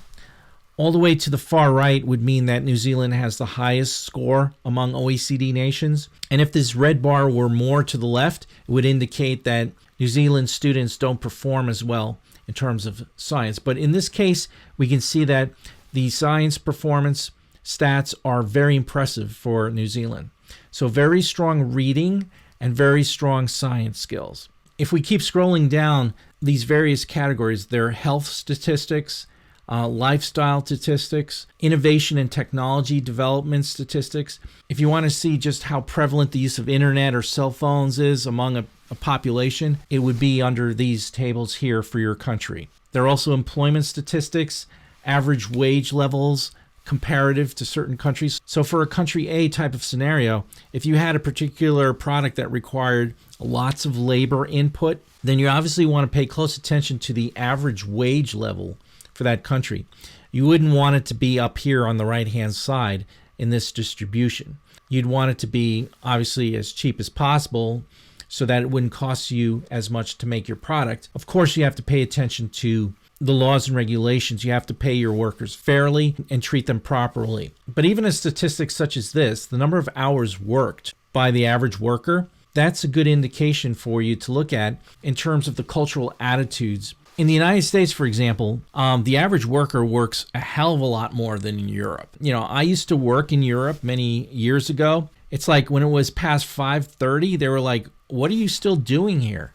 All the way to the far right would mean that New Zealand has the highest score among OECD nations. And if this red bar were more to the left, it would indicate that New Zealand students don't perform as well in terms of science. But in this case, we can see that the science performance stats are very impressive for New Zealand. So very strong reading and very strong science skills. If we keep scrolling down these various categories, there are health statistics, lifestyle statistics, innovation and technology development statistics. If you want to see just how prevalent the use of internet or cell phones is among a population, it would be under these tables here for your country. There are also employment statistics, average wage levels, comparative to certain countries. So for a country A type of scenario, if you had a particular product that required lots of labor input, then you obviously want to pay close attention to the average wage level for that country. You wouldn't want it to be up here on the right-hand side in this distribution. You'd want it to be obviously as cheap as possible so that it wouldn't cost you as much to make your product. Of course, you have to pay attention to the laws and regulations. You have to pay your workers fairly and treat them properly. But even a statistic such as this, the number of hours worked by the average worker, that's a good indication for you to look at in terms of the cultural attitudes In the United States, for example, the average worker works a hell of a lot more than in Europe. I used to work in Europe many years ago. It's like when it was past 5:30, they were like, "What are you still doing here?"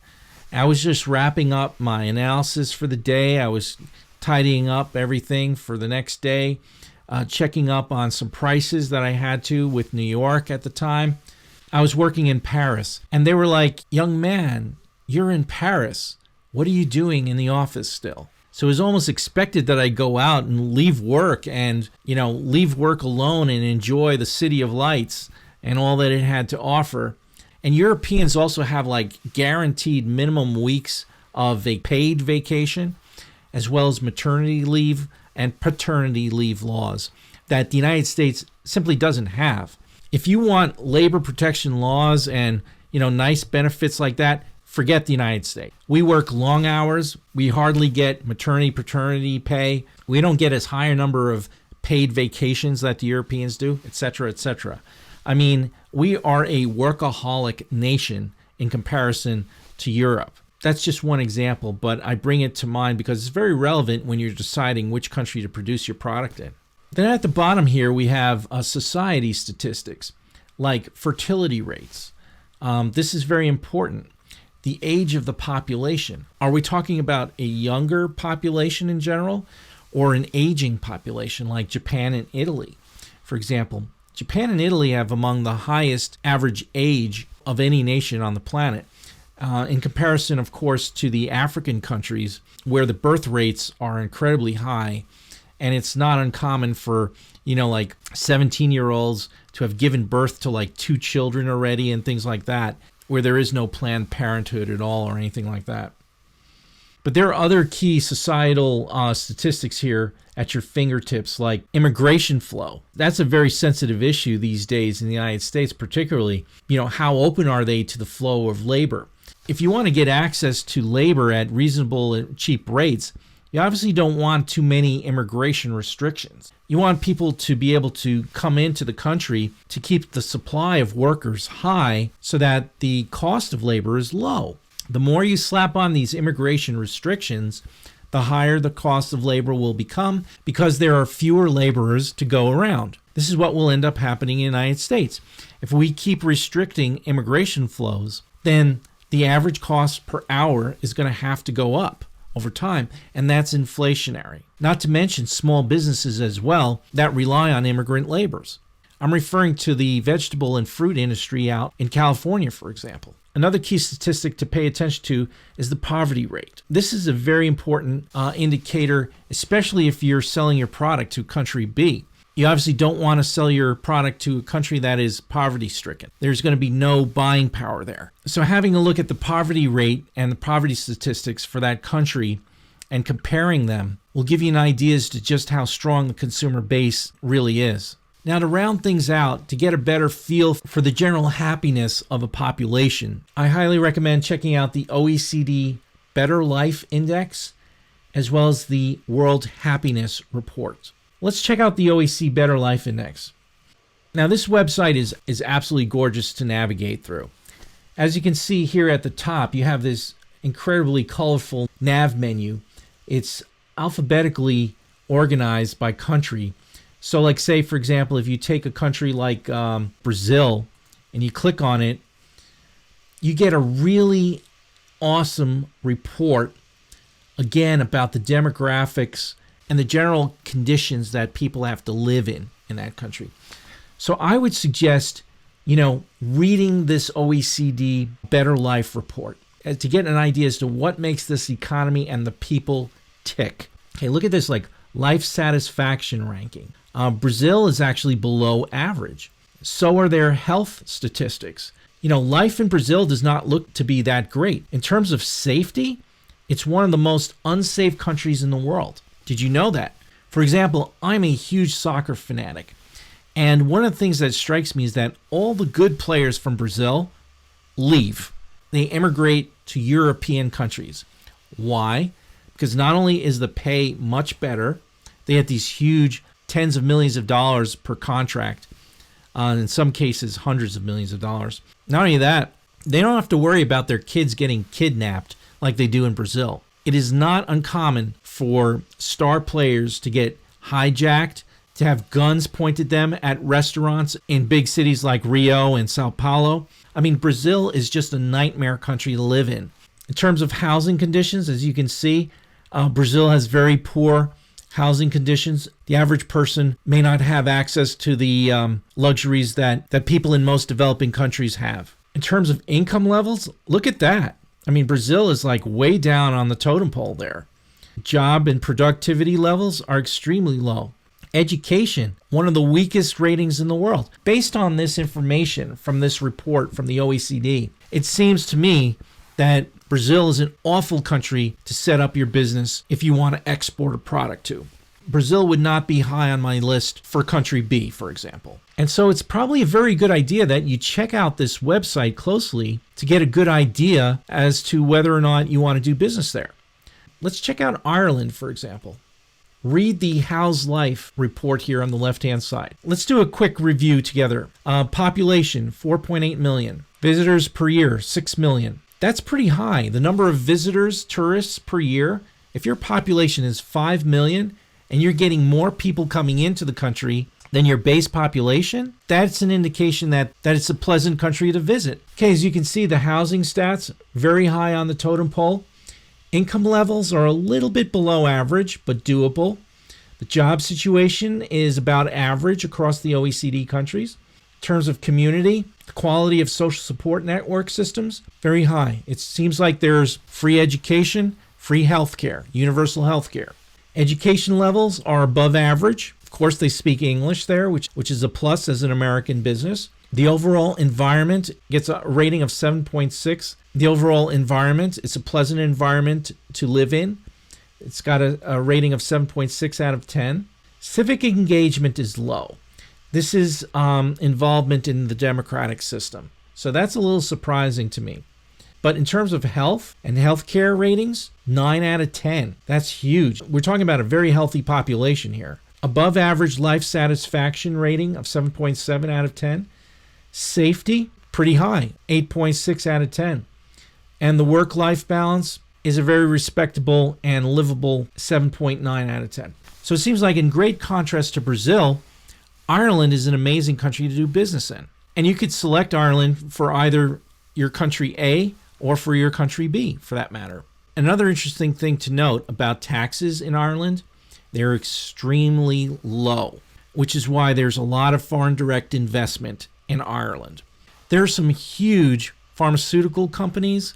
I was just wrapping up my analysis for the day. I was tidying up everything for the next day, checking up on some prices that I had to with New York at the time. I was working in Paris, and they were like, "Young man, you're in Paris. What are you doing in the office still?" So it was almost expected that I go out and leave work and, leave work alone and enjoy the City of Lights and all that it had to offer. And Europeans also have like guaranteed minimum weeks of a paid vacation, as well as maternity leave and paternity leave laws that the United States simply doesn't have. If you want labor protection laws and, nice benefits like that, forget the United States. We work long hours. We hardly get maternity, paternity pay. We don't get as high a number of paid vacations that the Europeans do, et cetera, et cetera. I mean, we are a workaholic nation in comparison to Europe. That's just one example, but I bring it to mind because it's very relevant when you're deciding which country to produce your product in. Then at the bottom here, we have society statistics like fertility rates. This is very important. The age of the population. Are we talking about a younger population in general or an aging population like Japan and Italy? For example, Japan and Italy have among the highest average age of any nation on the planet. In comparison, of course, to the African countries where the birth rates are incredibly high. And it's not uncommon for, like 17-year-olds to have given birth to like 2 children already and things like that, where there is no Planned Parenthood at all or anything like that. But there are other key societal statistics here at your fingertips, like immigration flow. That's a very sensitive issue these days in the United States, particularly. How open are they to the flow of labor? If you want to get access to labor at reasonable and cheap rates, you obviously don't want too many immigration restrictions. You want people to be able to come into the country to keep the supply of workers high so that the cost of labor is low. The more you slap on these immigration restrictions, the higher the cost of labor will become because there are fewer laborers to go around. This is what will end up happening in the United States. If we keep restricting immigration flows, then the average cost per hour is going to have to go up over time, and that's inflationary. Not to mention small businesses as well that rely on immigrant laborers. I'm referring to the vegetable and fruit industry out in California, for example. Another key statistic to pay attention to is the poverty rate. This is a very important indicator, especially if you're selling your product to country B. You obviously don't want to sell your product to a country that is poverty-stricken. There's going to be no buying power there. So having a look at the poverty rate and the poverty statistics for that country and comparing them will give you an idea as to just how strong the consumer base really is. Now, to round things out, to get a better feel for the general happiness of a population, I highly recommend checking out the OECD Better Life Index as well as the World Happiness Report. Let's check out the OECD Better Life Index. Now, this website is absolutely gorgeous to navigate through. As you can see here at the top, you have this incredibly colorful nav menu. It's alphabetically organized by country. So like say, for example, if you take a country like Brazil and you click on it, you get a really awesome report, again, about the demographics and the general conditions that people have to live in that country. So I would suggest, reading this OECD Better Life report to get an idea as to what makes this economy and the people tick. Okay, look at this, like life satisfaction ranking. Brazil is actually below average. So are their health statistics. Life in Brazil does not look to be that great. In terms of safety, it's one of the most unsafe countries in the world. Did you know that? For example, I'm a huge soccer fanatic. And one of the things that strikes me is that all the good players from Brazil leave. They immigrate to European countries. Why? Because not only is the pay much better, they have these huge tens of millions of dollars per contract, in some cases hundreds of millions of dollars. Not only that, they don't have to worry about their kids getting kidnapped like they do in Brazil. It is not uncommon for star players to get hijacked, to have guns pointed them at restaurants in big cities like Rio and Sao Paulo. I mean, Brazil is just a nightmare country to live in. In terms of housing conditions, as you can see, Brazil has very poor housing conditions. The average person may not have access to the luxuries that people in most developing countries have. In terms of income levels, look at that. I mean, Brazil is like way down on the totem pole there. Job and productivity levels are extremely low. Education, one of the weakest ratings in the world. Based on this information from this report from the OECD, it seems to me that Brazil is an awful country to set up your business if you want to export a product to. Brazil would not be high on my list for country B, for example. And so it's probably a very good idea that you check out this website closely to get a good idea as to whether or not you want to do business there. Let's check out Ireland, for example. Read the How's Life report here on the left-hand side. Let's do a quick review together. Population, 4.8 million. Visitors per year, 6 million. That's pretty high. The number of visitors, tourists per year, if your population is 5 million and you're getting more people coming into the country than your base population, that's an indication that it's a pleasant country to visit. Okay, as you can see, the housing stats, very high on the totem pole. Income levels are a little bit below average, but doable. The job situation is about average across the OECD countries. In terms of community, the quality of social support network systems, very high. It seems like there's free education, free healthcare, universal healthcare. Education levels are above average. Of course, they speak English there, which is a plus as an American business. The overall environment gets a rating of 7.6. The overall environment, it's a pleasant environment to live in. It's got a rating of 7.6 out of 10. Civic engagement is low. This is involvement in the democratic system. So that's a little surprising to me. But in terms of health and healthcare ratings, 9 out of 10. That's huge. We're talking about a very healthy population here. Above average life satisfaction rating of 7.7 out of 10. Safety, pretty high, 8.6 out of 10. And the work-life balance is a very respectable and livable 7.9 out of 10. So it seems like in great contrast to Brazil, Ireland is an amazing country to do business in. And you could select Ireland for either your country A or for your country B, for that matter. Another interesting thing to note about taxes in Ireland, they're extremely low, which is why there's a lot of foreign direct investment in Ireland. There are some huge pharmaceutical companies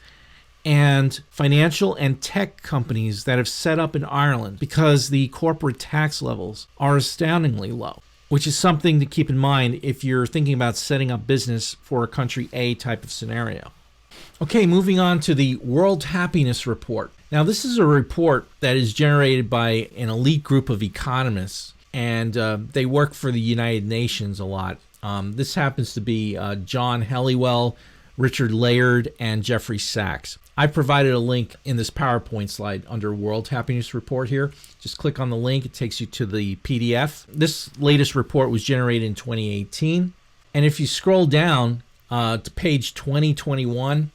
and financial and tech companies that have set up in Ireland because the corporate tax levels are astoundingly low, which is something to keep in mind if you're thinking about setting up business for a country A type of scenario. Okay, moving on to the World Happiness Report. Now, this is a report that is generated by an elite group of economists, and they work for the United Nations a lot. This happens to be John Helliwell, Richard Layard, and Jeffrey Sachs. I provided a link in this PowerPoint slide under World Happiness Report here. Just click on the link. It takes you to the PDF. This latest report was generated in 2018. And if you scroll down to page 2021,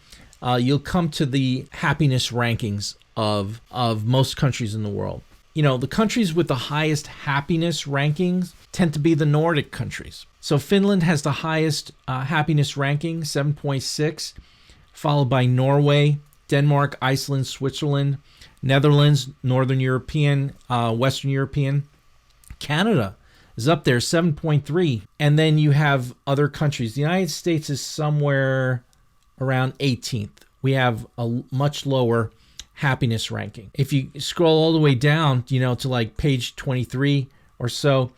you'll come to the happiness rankings of most countries in the world. You know, the countries with the highest happiness rankings tend to be the Nordic countries. So Finland has the highest happiness ranking, 7.6, followed by Norway, Denmark, Iceland, Switzerland, Netherlands, Northern European, Western European. Canada is up there, 7.3. And then you have other countries. The United States is somewhere around 18th. We have a much lower happiness ranking. If you scroll all the way down, to like page 23 or so,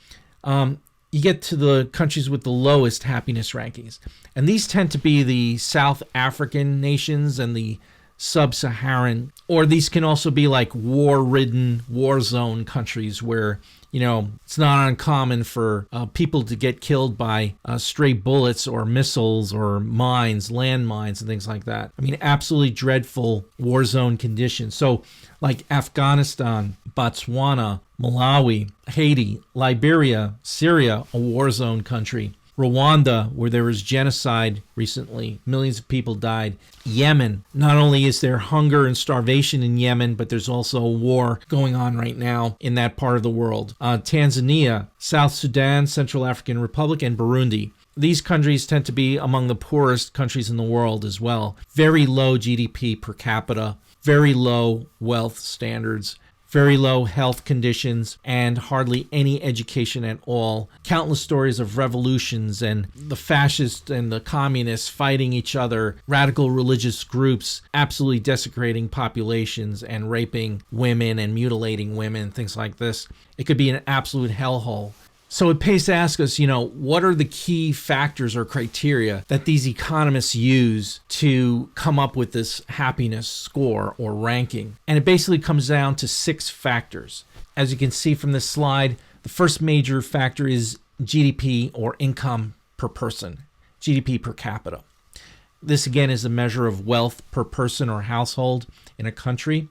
you get to the countries with the lowest happiness rankings. And these tend to be the South African nations and the sub-Saharan, or these can also be like war-ridden, war-zone countries where, it's not uncommon for people to get killed by stray bullets or missiles or mines, landmines, and things like that. I mean, absolutely dreadful war-zone conditions. So like Afghanistan, Botswana, Malawi, Haiti, Liberia, Syria, a war-zone country. Rwanda, where there was genocide recently, millions of people died. Yemen, not only is there hunger and starvation in Yemen, but there's also a war going on right now in that part of the world. Tanzania, South Sudan, Central African Republic, and Burundi. These countries tend to be among the poorest countries in the world as well. Very low GDP per capita, very low wealth standards, very low health conditions, and hardly any education at all. Countless stories of revolutions and the fascists and the communists fighting each other, radical religious groups absolutely desecrating populations and raping women and mutilating women, things like this. It could be an absolute hellhole. So it pays to ask us, what are the key factors or criteria that these economists use to come up with this happiness score or ranking? And it basically comes down to 6 factors. As you can see from this slide, the first major factor is GDP or income per person, GDP per capita. This again is a measure of wealth per person or household in a country.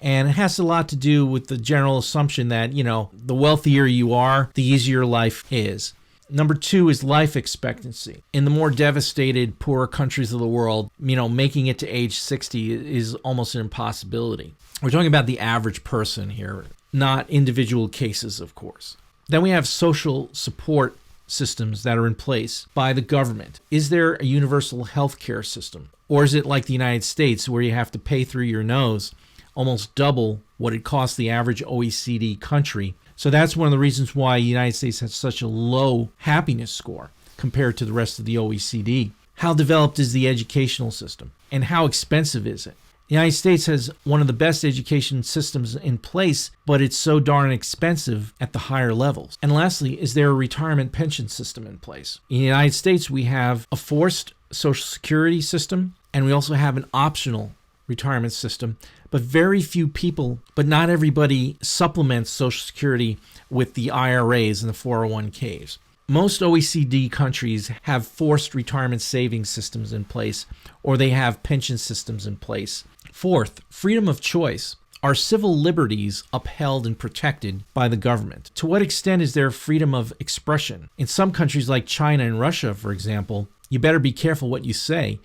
And it has a lot to do with the general assumption that, the wealthier you are, the easier life is. Number 2 is life expectancy. In the more devastated, poorer countries of the world, making it to age 60 is almost an impossibility. We're talking about the average person here, not individual cases, of course. Then we have social support systems that are in place by the government. Is there a universal health care system? Or is it like the United States where you have to pay through your nose, almost double what it costs the average OECD country? So that's one of the reasons why the United States has such a low happiness score compared to the rest of the OECD. How developed is the educational system? And how expensive is it? The United States has one of the best education systems in place, but it's so darn expensive at the higher levels. And lastly, is there a retirement pension system in place? In the United States, we have a forced Social Security system, and we also have an optional retirement system, but very few people, but not everybody supplements Social Security with the IRAs and the 401ks. Most OECD countries have forced retirement savings systems in place, or they have pension systems in place. Fourth, freedom of choice. Are civil liberties upheld and protected by the government? To what extent is there freedom of expression? In some countries like China and Russia, for example, you better be careful what you say.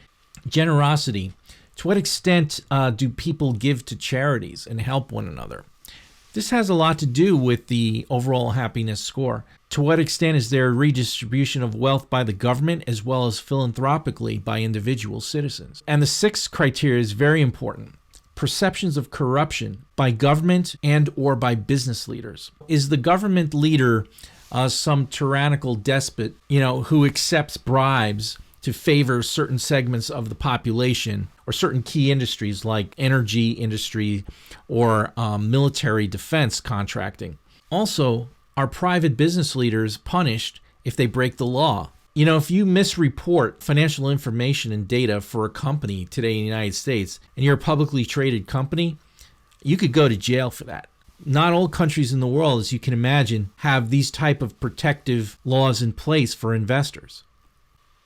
Generosity. To what extent do people give to charities and help one another? This has a lot to do with the overall happiness score. To what extent is there redistribution of wealth by the government as well as philanthropically by individual citizens? And the 6th criteria is very important. Perceptions of corruption by government and or by business leaders. Is the government leader some tyrannical despot, who accepts bribes to favor certain segments of the population or certain key industries like energy industry or military defense contracting? Also, are private business leaders punished if they break the law? If you misreport financial information and data for a company today in the United States and you're a publicly traded company, you could go to jail for that. Not all countries in the world, as you can imagine, have these type of protective laws in place for investors.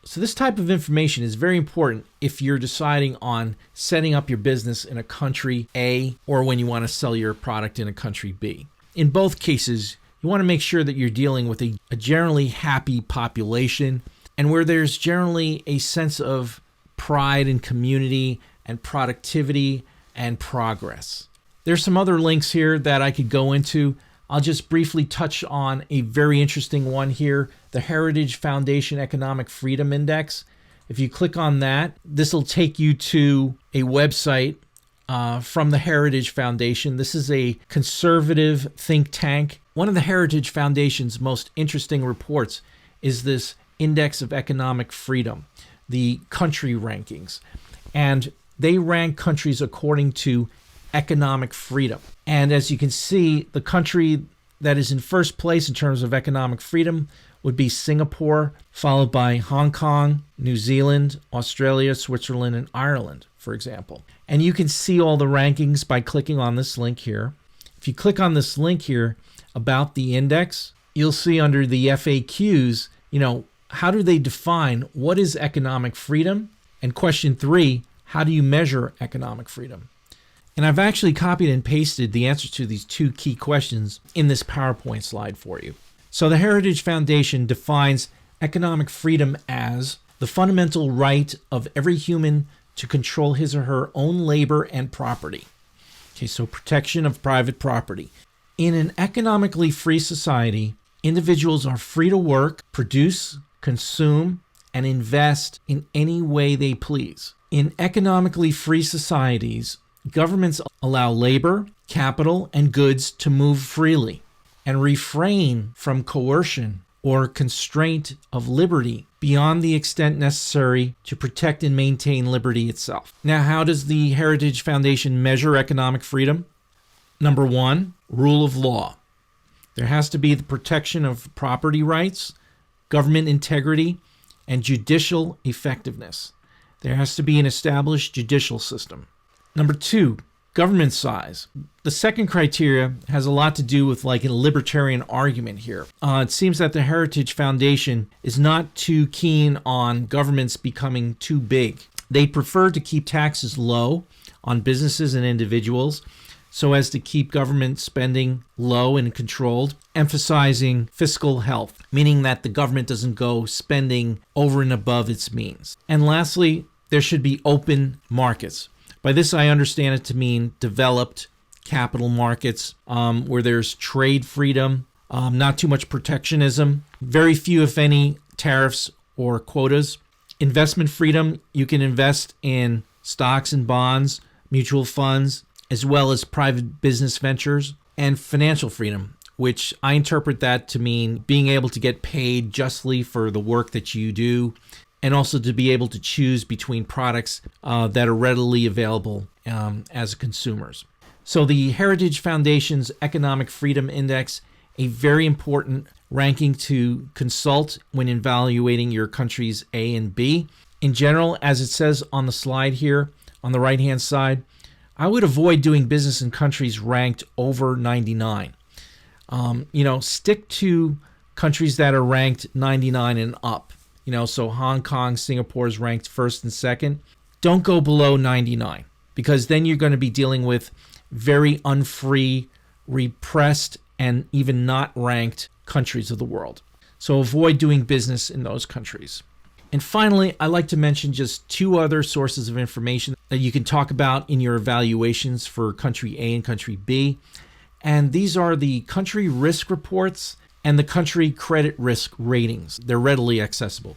So this type of information is very important if you're deciding on setting up your business in a country A or when you want to sell your product in a country B. In both cases, you want to make sure that you're dealing with a generally happy population and where there's generally a sense of pride and community and productivity and progress. There's some other links here that I could go into. I'll just briefly touch on a very interesting one here, the Heritage Foundation Economic Freedom Index. If you click on that, this will take you to a website from the Heritage Foundation. This is a conservative think tank. One of the Heritage Foundation's most interesting reports is this Index of Economic Freedom, the country rankings. And they rank countries according to economic freedom. And as you can see, the country that is in first place in terms of economic freedom would be Singapore, followed by Hong Kong, New Zealand, Australia, Switzerland, and Ireland, for example. And you can see all the rankings by clicking on this link here. If you click on this link here about the index, you'll see under the FAQs, how do they define what is economic freedom? And question 3, how do you measure economic freedom? And I've actually copied and pasted the answers to these 2 key questions in this PowerPoint slide for you. So the Heritage Foundation defines economic freedom as the fundamental right of every human to control his or her own labor and property. Okay, so protection of private property. In an economically free society, individuals are free to work, produce, consume, and invest in any way they please. In economically free societies, governments allow labor, capital, and goods to move freely and refrain from coercion or constraint of liberty beyond the extent necessary to protect and maintain liberty itself. Now, how does the Heritage Foundation measure economic freedom? Number one, rule of law. There has to be the protection of property rights, government integrity, and judicial effectiveness. There has to be an established judicial system. Number two, government size. The second criteria has a lot to do with like a libertarian argument here. It seems that the Heritage Foundation is not too keen on governments becoming too big. They prefer to keep taxes low on businesses and individuals so as to keep government spending low and controlled, emphasizing fiscal health, meaning that the government doesn't go spending over and above its means. And lastly, there should be open markets. By this, I understand it to mean developed capital markets where there's trade freedom, not too much protectionism, very few, if any, tariffs or quotas. Investment freedom, you can invest in stocks and bonds, mutual funds, as well as private business ventures. And financial freedom, which I interpret that to mean being able to get paid justly for the work that you do, and also to be able to choose between products that are readily available as consumers. So the Heritage Foundation's Economic Freedom Index, a very important ranking to consult when evaluating your countries A and B. In general, as it says on the slide here on the right-hand side, I would avoid doing business in countries ranked over 99. Stick to countries that are ranked 99 and up. So Hong Kong, Singapore is ranked first and second. Don't go below 99 because then you're going to be dealing with very unfree, repressed, and even not ranked countries of the world. So avoid doing business in those countries. And finally, I'd like to mention just two other sources of information that you can talk about in your evaluations for country A and country B. And these are the country risk reports and the country credit risk ratings. They're readily accessible.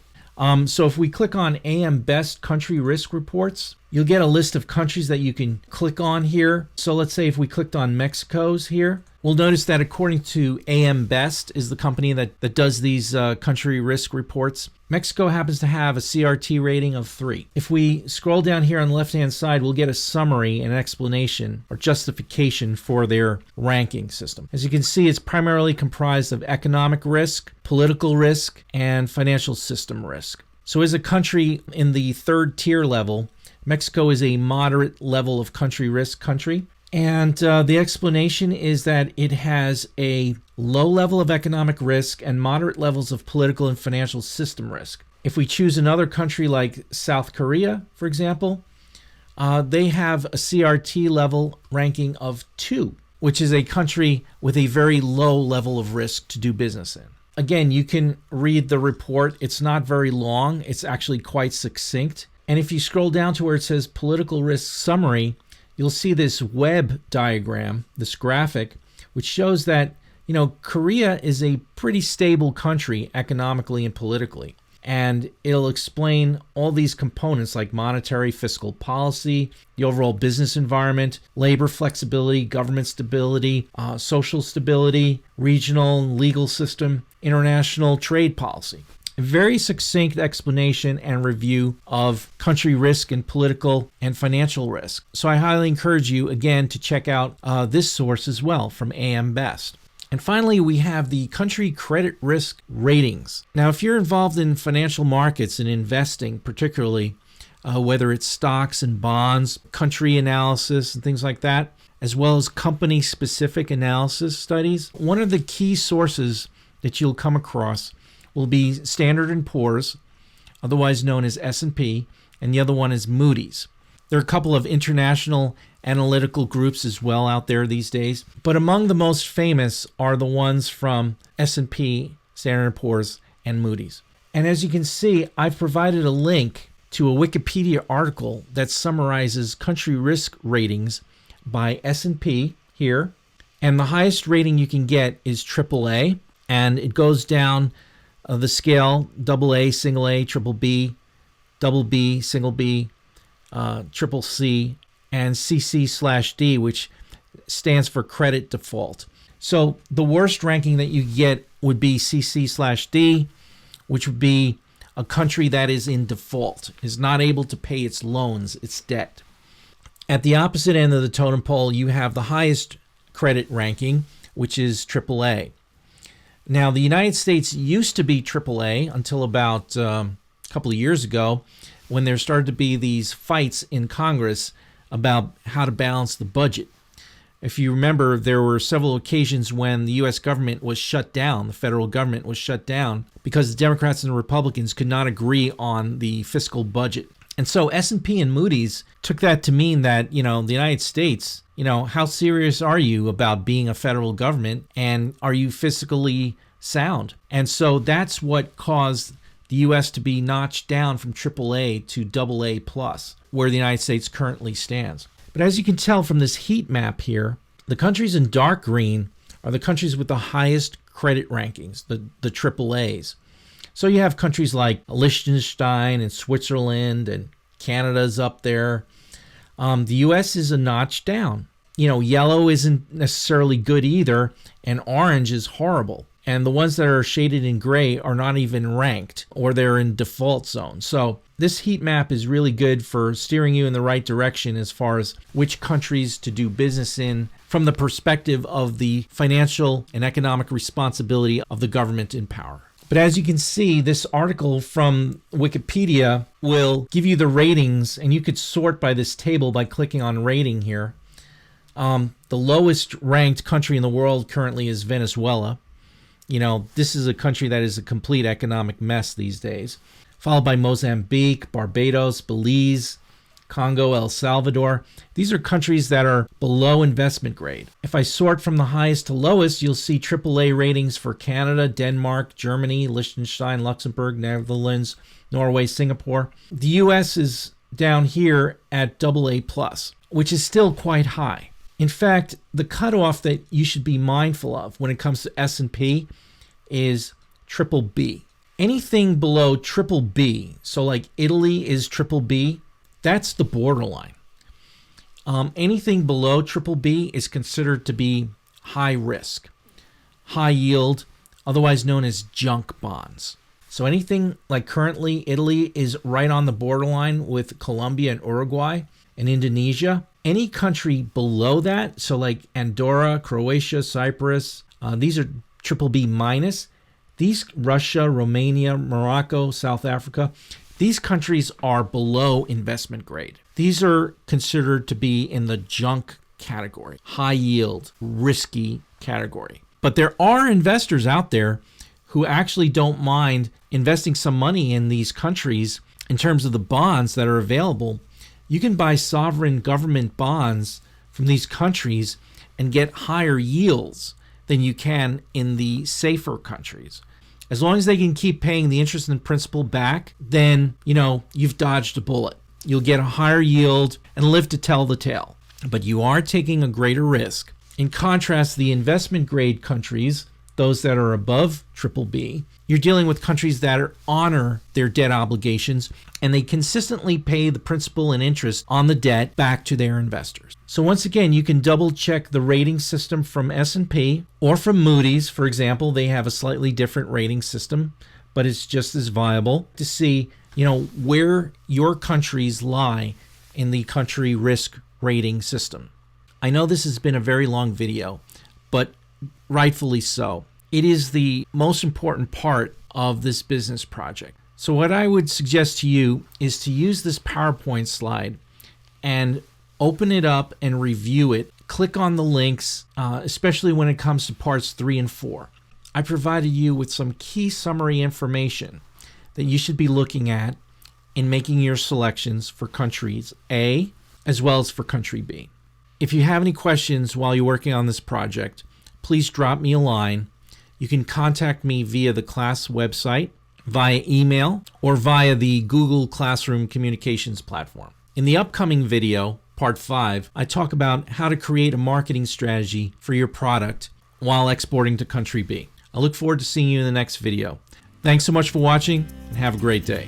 So if we click on AM Best Country Risk Reports, you'll get a list of countries that you can click on here. So let's say if we clicked on Mexico's here, we'll notice that according to AM Best is the company that does these country risk reports, Mexico happens to have a CRT rating of 3. If we scroll down here on the left-hand side, we'll get a summary and explanation or justification for their ranking system. As you can see, it's primarily comprised of economic risk, political risk, and financial system risk. So as a country in the third tier level, Mexico is a moderate level of country risk country. And the explanation is that it has a low level of economic risk and moderate levels of political and financial system risk. If we choose another country like South Korea, for example, they have a CRT level ranking of 2, which is a country with a very low level of risk to do business in. Again, you can read the report. It's not very long. It's actually quite succinct. And if you scroll down to where it says political risk summary, you'll see this web diagram, this graphic, which shows that, Korea is a pretty stable country economically and politically. And it'll explain all these components like monetary, fiscal policy, the overall business environment, labor flexibility, government stability, social stability, regional and legal system, international trade policy. A very succinct explanation and review of country risk and political and financial risk. So I highly encourage you, again, to check out this source as well from AM Best. And finally, we have the country credit risk ratings. Now, if you're involved in financial markets and investing, particularly whether it's stocks and bonds, country analysis and things like that, as well as company-specific analysis studies, one of the key sources that you'll come across will be Standard & Poor's, otherwise known as S&P, and the other one is Moody's. There are a couple of international analytical groups as well out there these days, but among the most famous are the ones from S&P, Standard & Poor's, and Moody's. And as you can see, I've provided a link to a Wikipedia article that summarizes country risk ratings by S&P here. And the highest rating you can get is AAA, and it goes down the scale: AA, single A, triple B, double B, single B, triple C, and CC/D, which stands for credit default. So the worst ranking that you get would be CC/D, which would be a country that is in default, is not able to pay its loans, its debt. At the opposite end of the totem pole, you have the highest credit ranking, which is AAA. Now, the United States used to be AAA until about a couple of years ago, when there started to be these fights in Congress about how to balance the budget. If you remember, there were several occasions when the U.S. government was shut down, the federal government was shut down, because the Democrats and the Republicans could not agree on the fiscal budget. And so S&P and Moody's took that to mean that, the United States, how serious are you about being a federal government, and are you fiscally sound? And so that's what caused the U.S. to be notched down from AAA to AA+, where the United States currently stands. But as you can tell from this heat map here, the countries in dark green are the countries with the highest credit rankings, the AAAs. So you have countries like Liechtenstein and Switzerland, and Canada's up there. The U.S. is a notch down. Yellow isn't necessarily good either, and orange is horrible. And the ones that are shaded in gray are not even ranked, or they're in default zone. So this heat map is really good for steering you in the right direction as far as which countries to do business in from the perspective of the financial and economic responsibility of the government in power. But as you can see, this article from Wikipedia will give you the ratings, and you could sort by this table by clicking on rating here. The lowest ranked country in the world currently is Venezuela. This is a country that is a complete economic mess these days, followed by Mozambique, Barbados, Belize, Congo, El Salvador. These are countries that are below investment grade. If I sort from the highest to lowest, you'll see AAA ratings for Canada, Denmark, Germany, Liechtenstein, Luxembourg, Netherlands, Norway, Singapore. The U.S. is down here at AA+, which is still quite high. In fact, the cutoff that you should be mindful of when it comes to S&P is triple B. Anything below triple B, so like Italy is triple B, that's the borderline. Anything below triple B is considered to be high risk, high yield, otherwise known as junk bonds. So anything like currently Italy is right on the borderline with Colombia and Uruguay and Indonesia. Any country below that, so like Andorra, Croatia, Cyprus, these are triple B minus. These, Russia, Romania, Morocco, South Africa, these countries are below investment grade. These are considered to be in the junk category, high yield, risky category. But there are investors out there who actually don't mind investing some money in these countries in terms of the bonds that are available. You can buy sovereign government bonds from these countries and get higher yields than you can in the safer countries. As long as they can keep paying the interest and principal back, then, you've dodged a bullet. You'll get a higher yield and live to tell the tale. But you are taking a greater risk. In contrast, the investment grade countries, those that are above triple B, you're dealing with countries that honor their debt obligations, and they consistently pay the principal and interest on the debt back to their investors. So once again, you can double check the rating system from S&P or from Moody's. For example, they have a slightly different rating system, but it's just as viable to see, where your countries lie in the country risk rating system. I know this has been a very long video, but rightfully so. It is the most important part of this business project. So what I would suggest to you is to use this PowerPoint slide and open it up and review it. Click on the links, especially when it comes to parts 3 and 4. I provided you with some key summary information that you should be looking at in making your selections for countries A as well as for country B. If you have any questions while you're working on this project, please drop me a line. You can contact me via the class website, via email, or via the Google Classroom communications platform. In the upcoming video, Part 5, I talk about how to create a marketing strategy for your product while exporting to country B. I look forward to seeing you in the next video. Thanks so much for watching, and have a great day.